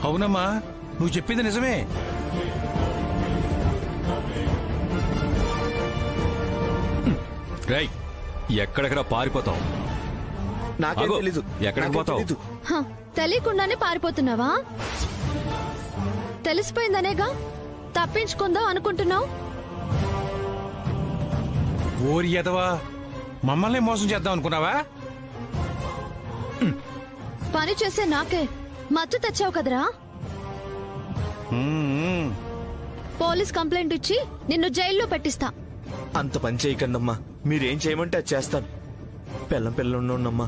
అవునమ్మా, నువ్వు చెప్పింది నిజమే. రై, ఎక్కడెక్కడ పారిపోతావు? నాకేం తెలీదు. ఎక్కడికి పోతావు? తెలియకుండానే పారిపోతున్నావా? తెలిసిపోయిందనేగా తప్పించుకుందాం అనుకుంటున్నావు. ఓరి ఎదవా, మమ్మల్ని మోసం చేద్దాం అనుకున్నావా? పని చేసే నాకే మత్తు తెచ్చావు కదరా. పోలీస్ కంప్లైంట్ ఇచ్చి నిన్ను జైల్లో పెట్టిస్తా. అంత పని చేయకండమ్మా, మీరేం చేయమంటే అది చేస్తాను. పిల్లన్నమ్మా,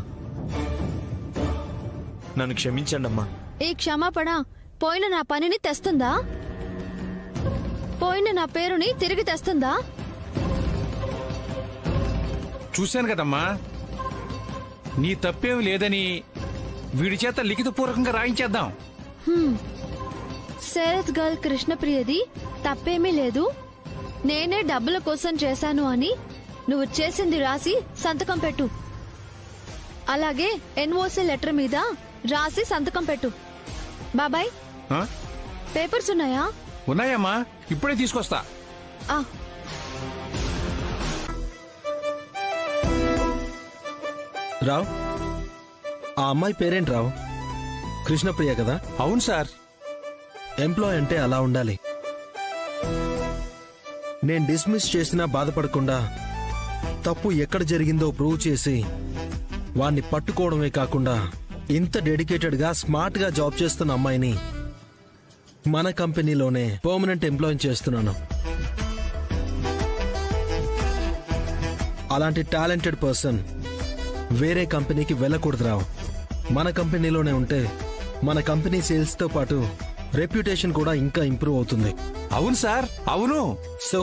నన్ను క్షమించండమ్మా. ఈ క్షమాపణ పోయిన నా పనిని తెస్తుందా? పోయిన నా పేరుని తిరిగి తెస్తుందా? చూశాను కదమ్మా, నీ తప్పేమి లేదని వీడి చేత లిఖితపూర్వకంగా రాయించేద్దాం. సేల్స్ గర్ల్ కృష్ణప్రియది తప్పేమీ లేదు, నేనే డబ్బుల కోసం చేశాను అని నువ్వు చేసింది రాసి సంతకం పెట్టు. అలాగే ఎన్ఓసి లెటర్ మీద రాసి సంతకం పెట్టు. బాబాయ్, పేపర్స్ ఉన్నాయా? ఉన్నాయమ్మా, ఇప్పుడే తీసుకొస్తా. రావ్, ఆ అమ్మాయి పేరేంటి రావు? కృష్ణప్రియ కదా? అవును సార్. ఎంప్లాయ్ అంటే అలా ఉండాలి. నేను డిస్మిస్ చేసినా బాధపడకుండా తప్పు ఎక్కడ జరిగిందో ప్రూవ్ చేసి వాణ్ణి పట్టుకోవడమే కాకుండా ఇంత డెడికేటెడ్ గా స్మార్ట్ గా జాబ్ చేస్తున్న అమ్మాయిని మన కంపెనీలోనే పర్మనెంట్ ఎంప్లాయ్ చేస్తున్నాను. అలాంటి టాలెంటెడ్ పర్సన్ వేరే కంపెనీకి వెళ్ళకూడదు రావు. మన కంపెనీలోనే ఉంటే మన కంపెనీ సేల్స్ తో పాటు రెప్యుటేషన్ కూడా ఇంకా ఇంప్రూవ్ అవుతుంది. అవును సార్, అవును. సో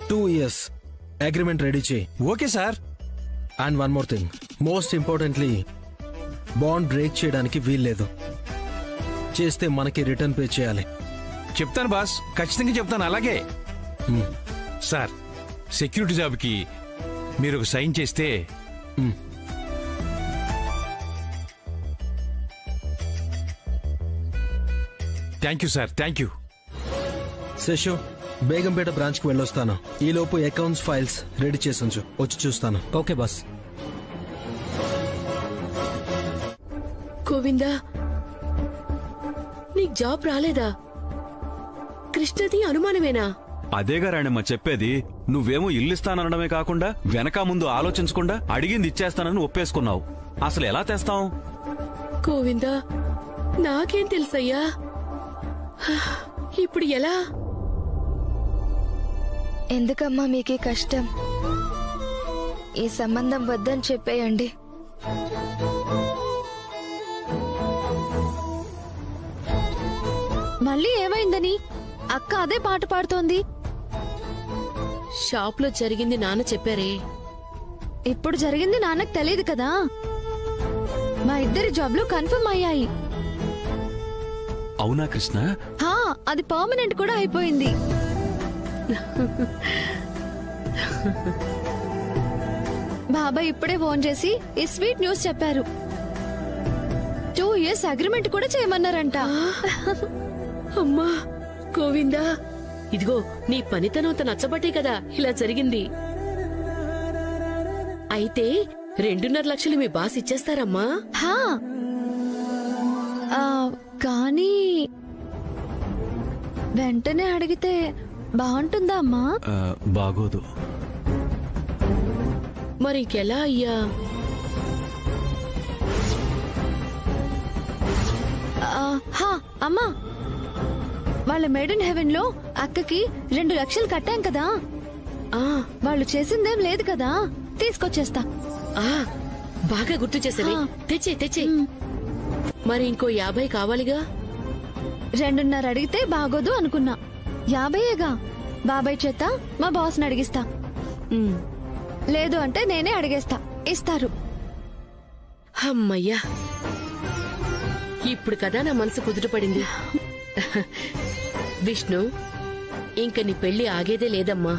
2 years అగ్రిమెంట్ రెడీ చేయి. Okay sir. And one more thing, most importantly bond break చేయడానికి వీల్లేదు. చేస్తే మనకి రిటర్న్ పే చేయాలి. చెప్తాను బాస్, ఖచ్చితంగా చెప్తాను. అలాగే సార్, సెక్యూరిటీ జాబ్కి మీరు ఒక సైన్ చేస్తే. Thank you sir, thank you. Seshu, Begumpet బ్రాంచ్కి వెళ్ళొస్తాను. ఈలోపు అకౌంట్స్ ఫైల్స్ రెడీ చేసి ఉంచు, వచ్చి చూస్తాను. Okay boss. గోవిందా, నీకు జాబ్ రాలేదా? కృష్ణది అనుమానమేనా? అదేగా రాణమ్మ చెప్పేది. నువ్వేమో ఇల్లు ఇస్తాననడమే కాకుండా వెనక ముందు ఆలోచించకుండా అడిగింది ఇచ్చేస్తానని ఒప్పేసుకున్నావు. అసలు ఎలా తెస్తాం? గోవిందా, నాకేం తెలుసయ్యా. ఇప్పుడు ఎలా? ఎందుకమ్మా మీకే కష్టం? ఈ సంబంధం వద్దని చెప్పేయండి. మళ్ళీ ఏమైందని అక్క అదే పాట పాడుతోంది. షాప్ లో జరిగింది నాన్న చెప్పారే. ఇప్పుడు జరిగింది నాన్నకు తెలియదు కదా. మా ఇద్దరి జాబ్లు కన్ఫర్మ్ అయ్యాయి. అవునా కృష్ణ? హా, అది పర్మనెంట్ కూడా అయిపోయింది. బాబాయ్ ఇప్పుడే ఫోన్ చేసి ఈ స్వీట్ న్యూస్ చెప్పారు. 2 years అగ్రిమెంట్ కూడా చేయమన్నారంట. అమ్మా గోవిందా, ఇదిగో నీ పనితనంత నచ్చబట్టే కదా ఇలా జరిగింది. అయితే 2.5 లక్షలు మీ బాస్ ఇచ్చేస్తారమ్మా? హా, కానీ వెంటనే అడిగితే బాగుంటుందా అమ్మా? బాగోదు. మరి ఇంకెలా అయ్యా? హా అమ్మా, వాళ్ళ మేడ్ ఇన్ హెవెన్ లో అక్కకి 2 లక్షలు కట్టాం కదా. వాళ్ళు చేసిందేం లేదు కదా, తీసుకొచ్చేస్తా. బాగా గుర్తు చేసేవి. తెచ్చే. మరి ఇంకో 50 కావాలిగా. 2.5 అడిగితే బాగోదు అనుకున్నా. 50గా బాబాయ్ చేత మా బాస్ ని అడిగిస్తా. లేదు అంటే నేనే అడిగేస్తా, ఇస్తారు. అమ్మయ్యా, ఇప్పుడు కదా నా మనసు కుదుటపడింది. విష్ణు, ఇంక నీ పెళ్లి ఆగేదే లేదమ్మా.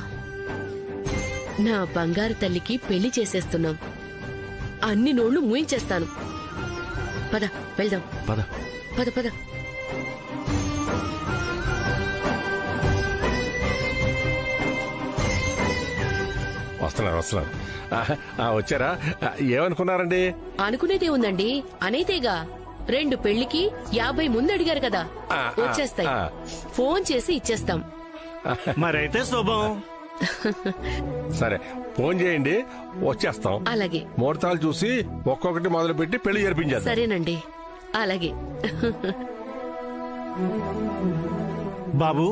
నా బంగారు తల్లికి పెళ్లి చేసేస్తున్నాం. అన్ని నోళ్లు మూయించేస్తాను. పద వెళ్దాం. పద పద పద. వస్తున్నారు. వచ్చారా? ఏమనుకున్నారండి? అనుకునేదే ఉందండి, అనేతేగా. 2 పెళ్లికి 50 ముందు అడిగారు కదా, వచ్చేస్తాయి. ఫోన్ చేసి ఇచ్చేస్తాం. మరైతే శుభం. సరే, ఫోన్ చేయండి, వచ్చేస్తాం. అలాగే. ముహూర్తాలు చూసి ఒక్కొక్కటి మొదలు పెట్టి పెళ్లి జరిపించారు. సరేనండి, అలాగే. బాబు,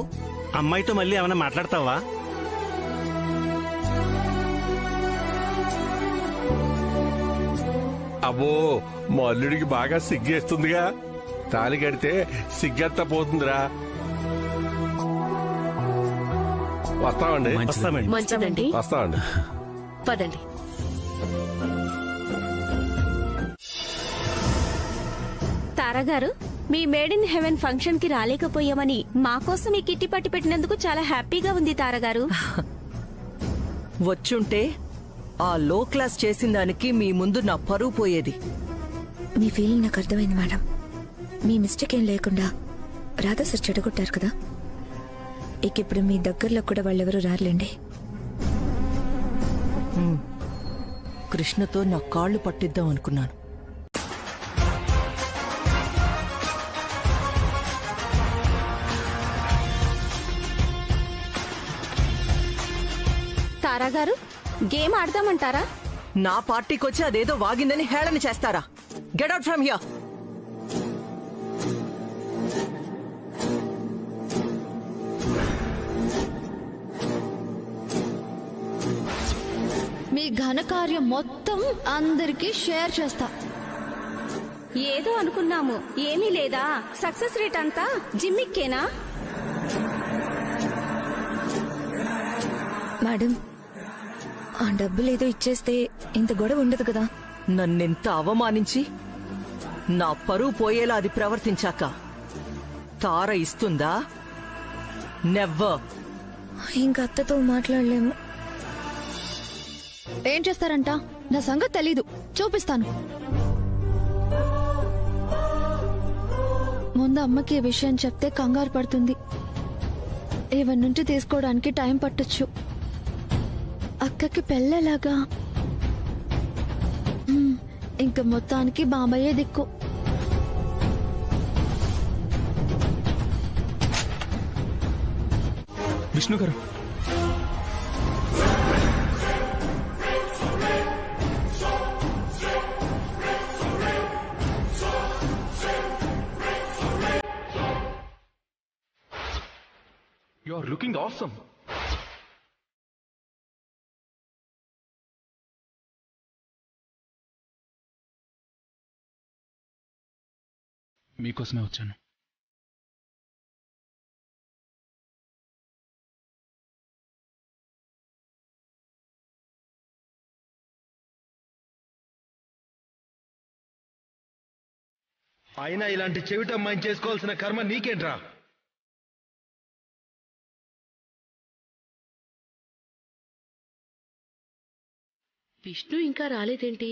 అమ్మాయితో మళ్ళీ ఏమైనా మాట్లాడతావా? అబ్బో, మా అల్లుడికి బాగా సిగ్గేస్తుందిగా. తాళి కడితే సిగ్గంతా పోతుందిరా. వస్తామండి. మంచిదండి, వస్తామండి. పదండి. తారాగారు, మీ మేడ్ ఇన్ హెవెన్ ఫంక్షన్ కి రాలేకపోయామని మా కోసం ఈ కిట్టి పట్టి పెట్టినందుకు చాలా హ్యాపీగా ఉంది తారాగారు. వచ్చుంటే ఆ లో క్లాస్ చేసిన దానికి మీ ముందు నా పరువు పోయేది. మీ ఫీలింగ్ నాకు అర్థమైంది మేడం. మీ మిస్టేక్ ఏం లేకుండా రాధా సార్ చెడగొట్టారు కదా. ఇక ఇప్పుడు మీ దగ్గరలో కూడా వాళ్ళెవరూ రారులేండి. కృష్ణతో నా కాళ్ళు పట్టిద్దాం అనుకున్నాను. తారాగారు, గేమ్ ఆడదామంటారా? నా పార్టీకొచ్చి అదేదో వాగిందని హేళన చేస్తారా? Get out from here. మీ ఘనకార్యం మొత్తం అందరికీ షేర్ చేస్తా. ఏదో అనుకున్నాము, ఏమీ లేదా? సక్సెస్ రేట్ అంతా జిమ్మిక్కేనా? మేడం, ఆ డబ్బులేదో ఇచ్చేస్తే ఇంత గొడవ ఉండదు కదా. నన్నెంత అవమానించి నా పరువు పోయేలా అది ప్రవర్తించాక తార ఇస్తుందా? నెవ్వర్. ఇంక అత్తతో మాట్లాడలేము. ఏం చేస్తారంట? నా సంగతి తెలీదు, చూపిస్తాను. ముందు ముందు అమ్మకి ఈ విషయం చెప్తే కంగారు పడుతుంది. ఏవన్ నుంచి తీసుకోవడానికి టైం పట్టొచ్చు. అక్కకి పెళ్ళేలాగా? ఇంక మొత్తానికి బాబాయే దిక్కు. విష్ణు గారు, యు ఆర్ లుకింగ్ ఆసమ్. మీకోసమే వచ్చాను. అయినా ఇలాంటి చెవిటమ్మాయిని చేసుకోవాల్సిన కర్మ నీకేంట్రా? విష్ణు ఇంకా రాలేదేంటి?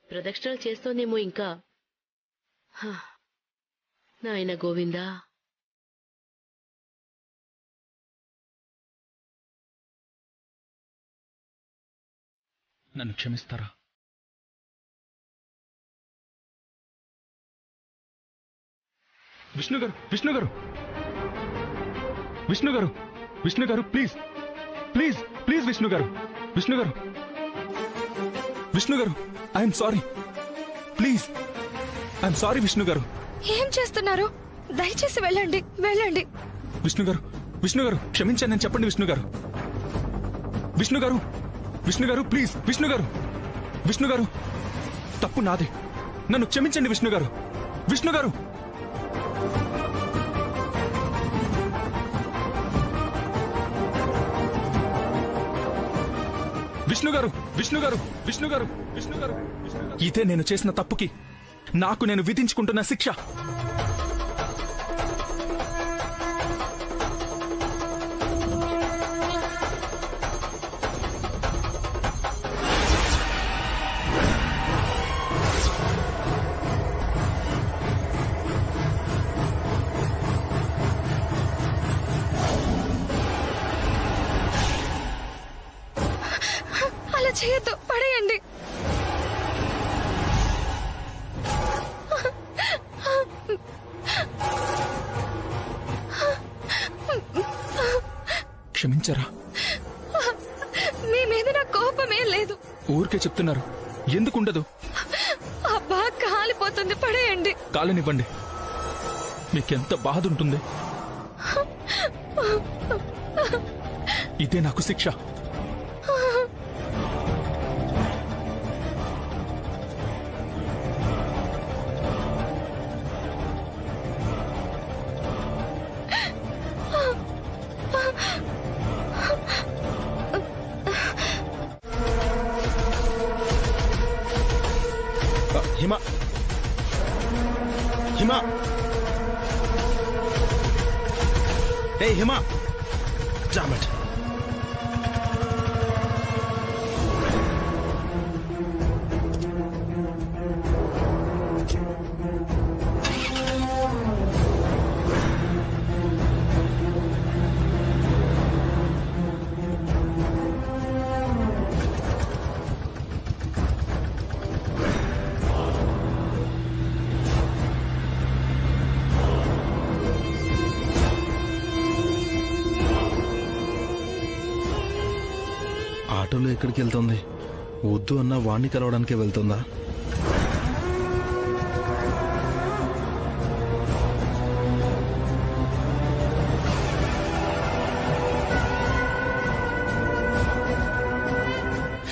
ప్రదక్షిణాలు చేస్తోందేమో ఇంకా. నాయన గోవిందా. నన్ను క్షమిస్తారా? విష్ణు గారు, విష్ణు గారు, విష్ణు గారు, విష్ణు గారు, ప్లీజ్ ప్లీజ్ ప్లీజ్ విష్ణు గారు, విష్ణు గారు, విష్ణు గారు, I'm sorry, please I'm sorry Vishnu గారు. ఏం చేస్తున్నారు? దయచేసి వెళ్ళండి, వెళ్ళండి. విష్ణు గారు, విష్ణు గారు, క్షమించానని చెప్పండి విష్ణు గారు. విష్ణు గారు, విష్ణు గారు, ప్లీజ్ విష్ణు గారు, విష్ణు గారు, తప్పు నాదే, నన్ను క్షమించండి విష్ణు గారు, విష్ణు గారు. విష్ణు గారు, విష్ణు గారు, విష్ణు గారు, విష్ణు గారు, ఇదే నేను చేసిన తప్పుకి నాకు నేను విధించుకుంటున్న శిక్ష. అలా చేయొద్దు, పడేయండి. క్షమించరా? మీ మీద నా కోపమే లేదు. ఊరికే చెప్తున్నారు, ఎందుకుండదు? అబ్బా, కాలిపోతుంది, పడేయండి. కాలనివ్వండి, మీకెంత బాధ ఉంటుంది. ఇదే నాకు శిక్ష. హిమ, హిమ, ఏ హిమ, జామట్. ఆటోలో ఎక్కడికి వెళ్తుంది? వద్దు అన్న వాణ్ణి కలవడానికే వెళ్తుందా?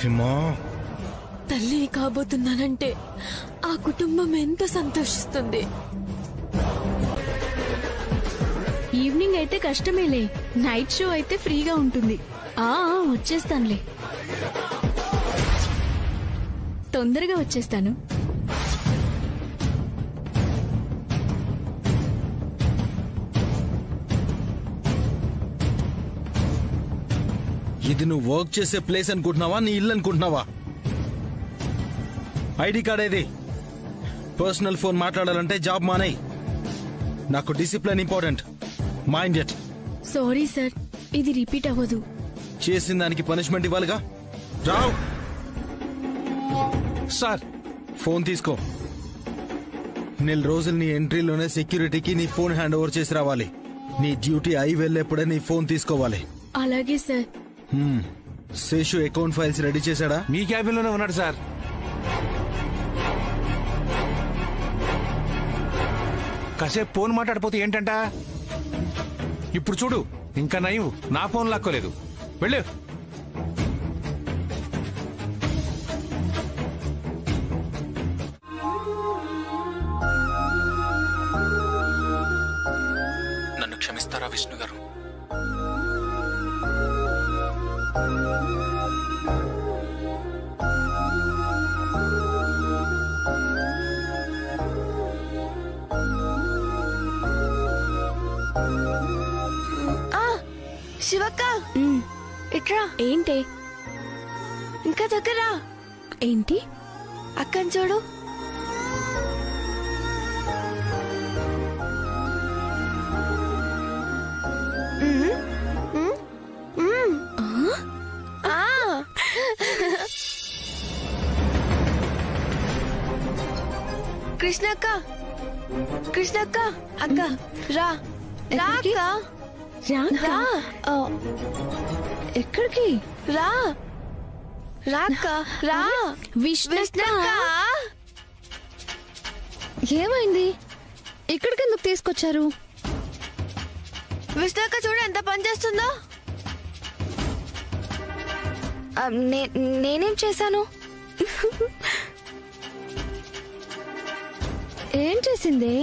హిమా, తల్లిని కాబోతున్నానంటే ఆ కుటుంబం ఎంత సంతోషిస్తుంది. ఈవినింగ్ అయితే కష్టమేలే, నైట్ షో అయితే ఫ్రీగా ఉంటుంది. వచ్చేస్తానులే, తొందరగా వచ్చేస్తాను. ఇది నువ్వు వర్క్ చేసే ప్లేస్ అనుకుంటున్నావా, నీ ఇల్లు అనుకుంటున్నావా? ఐడి కార్డ్ ఏది? పర్సనల్ ఫోన్ మాట్లాడాలంటే జాబ్ మానేయ్. నాకు discipline important. Mind it. Sorry sir, ఇది రిపీట్ అవ్వదు. చేసిన దానికి పనిష్మెంట్ ఇవ్వాలిగా. రావు. సార్ ఫోన్ తీసుకో. నెల రోజులు నీ ఎంట్రీలోనే సెక్యూరిటీకి నీ ఫోన్ హ్యాండ్ ఓవర్ చేసి రావాలి. నీ డ్యూటీ అయి వెళ్ళేప్పుడే నీ ఫోన్ తీసుకోవాలి. అలాగే sir. Seshu account files ready చేశాడా? మీ క్యాబిన్ లోనే ఉన్నాడు సార్. కాసేపు ఫోన్ మాట్లాడిపోతే ఏంటంట? ఇప్పుడు చూడు, ఇంకా నయం నా ఫోన్ లాక్కోలేదు. వెళ్ళు. నన్ను క్షమిస్తారా విష్ణు గారు? శివక్క, ఇట్రా. ఏంటి? ఇంకా దగ్గర. ఏంటి? అక్కని చూడు. కృష్ణక్క, కృష్ణక్క, అక్క రా. రా అక్క, రా. ఎక్కడికి? రా రా అక్క, రా. విష్ణక్క, ఏమైంది? ఇక్కడికి ఎందుకు తీసుకొచ్చారు? విష్ణక్క చూడు ఎంత పని చేస్తుందో. నేనేం చేశాను? ఏం చేసింది?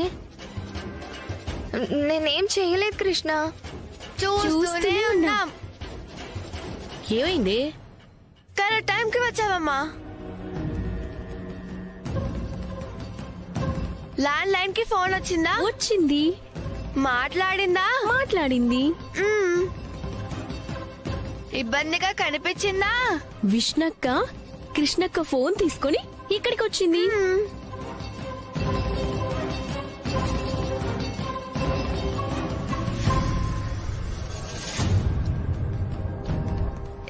నేనేం చేయలేదు కృష్ణ. చూస్తూనే ఉన్నాం. ఏమైంది? కరెక్ట్ టైంకి వచ్చావమ్మా. ల్యాండ్ లైన్ కి ఫోన్ వచ్చిందా? వచ్చింది. మాట్లాడిందా? మాట్లాడింది. ఇబ్బందిగా కనిపించిందా? విష్ణక్క కృష్ణక్క ఫోన్ తీసుకొని ఇక్కడికి వచ్చింది.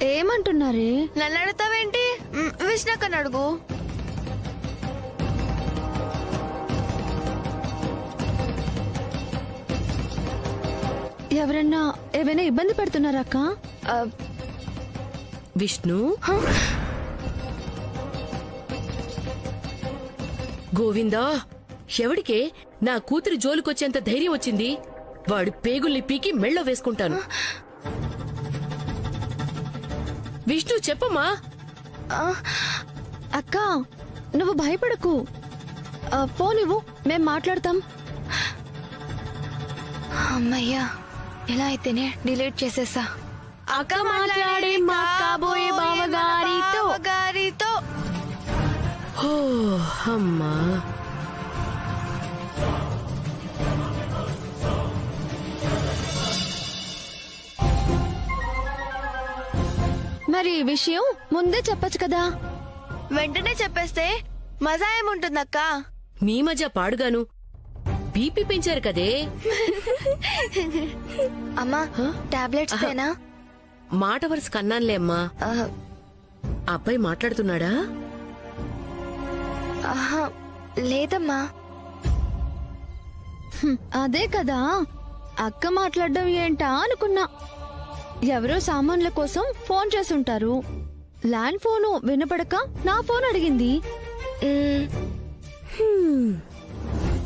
ఏమంటున్నారే? నన్ను అడుగుతావేంటి? విష్ణక్కని అడుగు. ఏమైనా ఇబ్బంది పెడుతున్నారా అక్క? విష్ణు, గోవిందా, ఎవడికే నా కూతురి జోలికొచ్చేంత ధైర్యం వచ్చింది? వాడి పేగుల్ని పీకి మెళ్ళో వేసుకుంటాను. విష్ణు, చెప్పమ్మా. అక్క, నువ్వు భయపడకు. ఫోన్ ఇవ్వు, మేం మాట్లాడతాం. అమ్మయ్యా, ఎలా అయితేనే డిలీట్ చేసేసా. అక్క మాట్లాడే మా కాబోయే బావగారితో. ఓ అమ్మా. మరి ఈ విషయం ముందే చెప్పొచ్చు కదా. వెంటనే చెప్పేస్తే మజా ఏముంటుందక్క? మీ మజా పాడుగాను. బీపీ పెంచారు కదే. అమ్మా, టాబ్లెట్స్ తేనా? మాట వరుస కన్నానులే అమ్మా. అబ్బాయి మాట్లాడుతున్నాడా? లేదమ్మా. అదే కదా, అక్క మాట్లాడడం ఏంటా అనుకున్నా. ఎవరో సామాన్ల కోసం ఫోన్ చేసుంటారు. ల్యాండ్ ఫోను వినపడక నా ఫోన్ అడిగింది.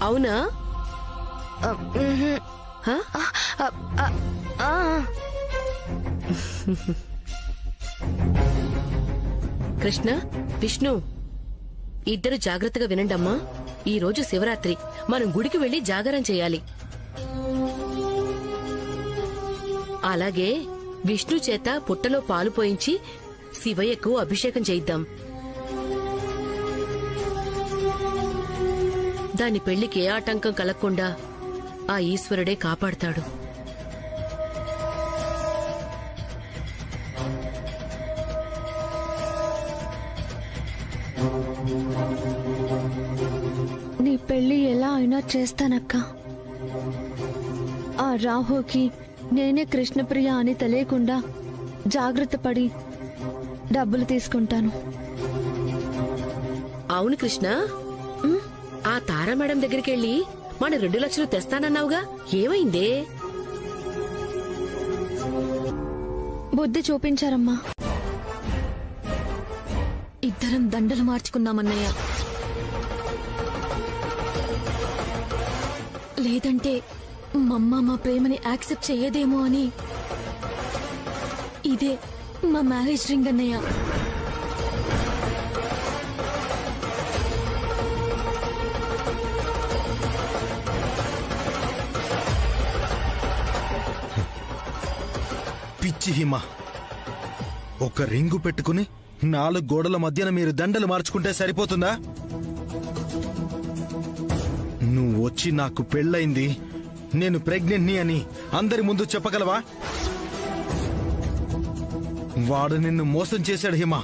అవునా? కృష్ణ, విష్ణు, ఇద్దరు జాగ్రత్తగా వినండమ్మా. ఈ రోజు శివరాత్రి, మనం గుడికి వెళ్లి జాగారం చేయాలి. అలాగే విష్ణు చేత పుట్టలో పాలు పోయించి శివయ్యకు అభిషేకం చేయిద్దాం. దాని పెళ్లికి ఏ ఆటంకం కలగకుండా ఆ ఈశ్వరుడే కాపాడతాడు. నీ పెళ్లి ఎలా అయినా చేస్తానక్క. రాహుకి నేనే కృష్ణప్రియ అని తెలియకుండా జాగ్రత్త పడి డబ్బులు తీసుకుంటాను. అవును కృష్ణ, ఆ తారా మేడం దగ్గరికి వెళ్ళి మన 2 లక్షలు తెస్తానన్నావుగా, ఏమైందే? బుద్ధి చూపించారమ్మా. ఇద్దరం దండలు మార్చుకున్నామన్నయ్య. లేదంటే మమ్మ మా ప్రేమని యాక్సెప్ట్ చేయదేమో అని. ఇదే మా మ్యారేజ్ రింగ్ అన్నయ్య. పిచ్చి హిమ, ఒక రింగు పెట్టుకుని 4 గోడల మధ్యన మీరు దండలు మార్చుకుంటే సరిపోతుందా? నువ్వు వచ్చి నాకు పెళ్ళయింది, నేను ప్రెగ్నెంట్ని అని అందరి ముందు చెప్పగలవా? వాడు నిన్ను మోసం చేశాడు హిమ.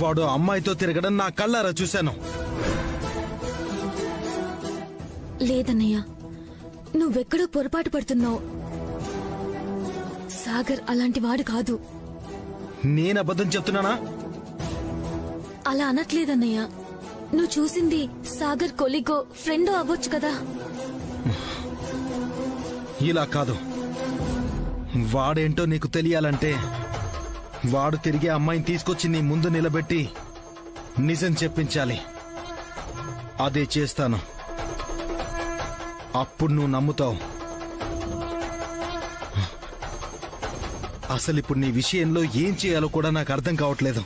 వాడు అమ్మాయితో తిరగడం నా కళ్ళారా చూశాను. లేదన్నయ్య, నువ్వెక్కడో పొరపాటు పడుతున్నావు. సాగర్ అలాంటి వాడు కాదు. నేను అబద్ధం చెప్తున్నానా? అలా అనట్లేదన్నయ్య. నువ్వు చూసింది సాగర్ కొలిగో ఫ్రెండో అవ్వచ్చు కదా. ఇలా కాదు. వాడేంటో నీకు తెలియాలంటే వాడు తిరిగి అమ్మాయిని తీసుకొచ్చి నీ ముందు నిలబెట్టి నిజం చెప్పించాలి. అదే చేస్తాను. అప్పుడు నువ్వు నమ్ముతావు. అసలు ఇప్పుడు నీ విషయంలో ఏం చేయాలో కూడా నాకు అర్థం కావట్లేదు.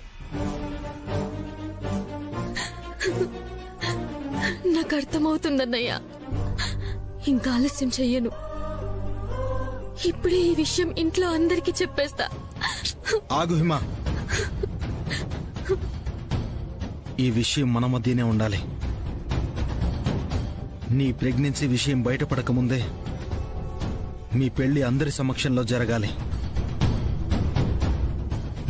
నాకు అర్థమవుతుందన్నయ్య. ఇంకా ఆలస్యం చెయ్యను. ఇప్పుడే ఈ విషయం ఇంట్లో అందరికీ చెప్పేస్తా. ఆగు హిమా, ఈ విషయం మన మధ్యనే ఉండాలి. నీ ప్రెగ్నెన్సీ విషయం బయటపడకముందే మీ పెళ్లి అందరి సమక్షంలో జరగాలి.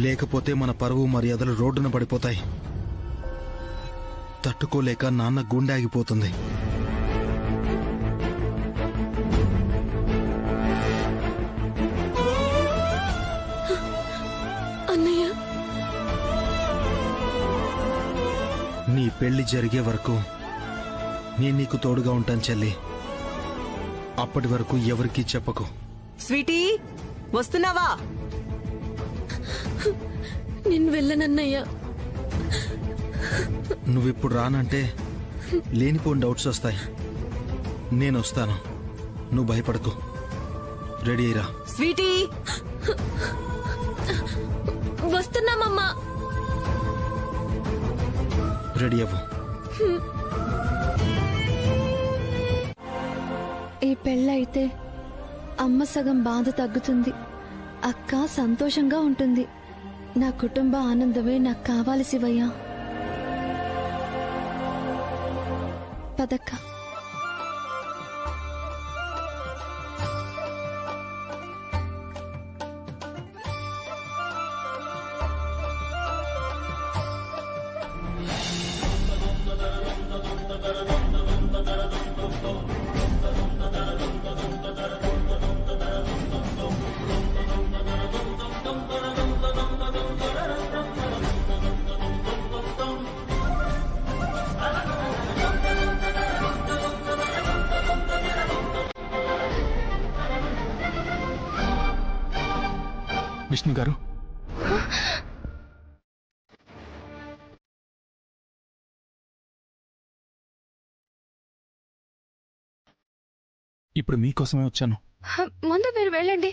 లేకపోతే మన పరువు మర్యాదలు రోడ్డున పడిపోతాయి. తట్టుకోలేక నాన్న గుండె ఆగిపోతుంది. అన్నయ్య, నీ పెళ్లి జరిగే వరకు నేను నీకు తోడుగా ఉంటాను చెల్లి. అప్పటి వరకు ఎవరికీ చెప్పకు. స్వీటీ, వస్తున్నావా? నేను వెళ్ళనన్నయ్య. నువ్విప్పుడు రానంటే లేనిపోని డౌట్స్ వస్తాయి. నేను వస్తాను, నువ్వు భయపడకు. రెడీ అయ్యిరా. స్వీటీ, వస్తున్నామమ్మా. రెడీ అవ్వు. ఈ పెళ్ళైతే అమ్మ సగం బాధ తగ్గుతుంది, అక్క సంతోషంగా ఉంటుంది. నా కుటుంబ ఆనందమే నాకు కావాలి శివయ్య. పదక్క. విష్ణు గారు, ఇప్పుడు మీకోసమే వచ్చాను. ముందు మీరు వెళ్ళండి.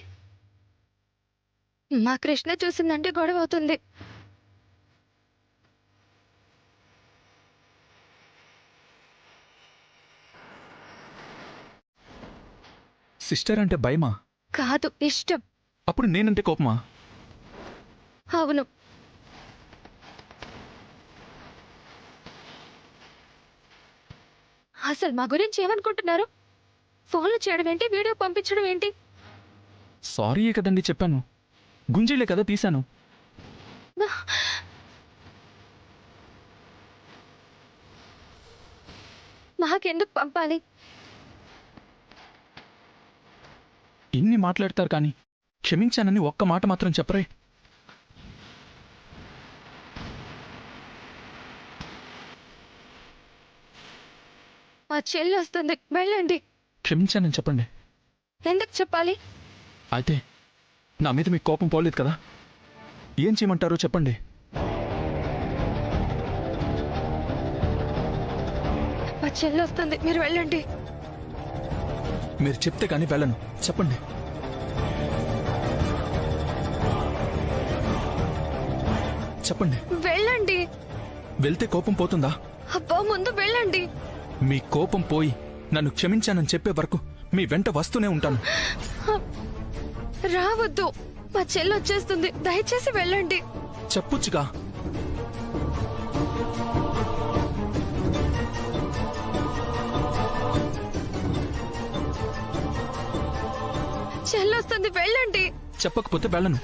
మా కృష్ణ చూసిందంటే గొడవ అవుతుంది. సిస్టర్ అంటే భయమా? కాదు, ఇష్టం. అప్పుడు నేనంటే కోపమా? అవును. అసలు మా గురించి ఏమనుకుంటున్నారు? ఫోన్లు చేయడం ఏంటి, వీడియో పంపించడం ఏంటి? సారీయే కదండి చెప్పాను. గుంజీలే కదా తీశాను. మాకెందుకు పంపాలి? మాట్లాడతారు కానీ క్షమించానని ఒక్క మాట మాత్రం చెప్పరే. మా చెల్లి వస్తుంది, వెళ్ళండి. క్షమించానని చెప్పండి. ఎందుకు చెప్పాలి? అయితే నా మీద మీకు కోపం పోలేదు కదా? ఏం చేయమంటారో చెప్పండి. మా చెల్లి వస్తుంది, మీరు వెళ్ళండి. మీరు చెప్తే కానీ వెళ్ళను. చెప్పండి. చెప్పండి. వెళ్ళండి. వెళ్తే కోపం పోతుందా? అబ్బా, ముందు వెళ్ళండి. మీ కోపం పోయి నన్ను క్షమించానని చెప్పే వరకు మీ వెంట వస్తూనే ఉంటాను. రావద్దు, మా చెల్లి వచ్చేస్తుంది, దయచేసి వెళ్ళండి. చెప్పొచ్చుగా. చెల్లి వస్తుంది, వెళ్ళండి. చెప్పకపోతే వెళ్ళను.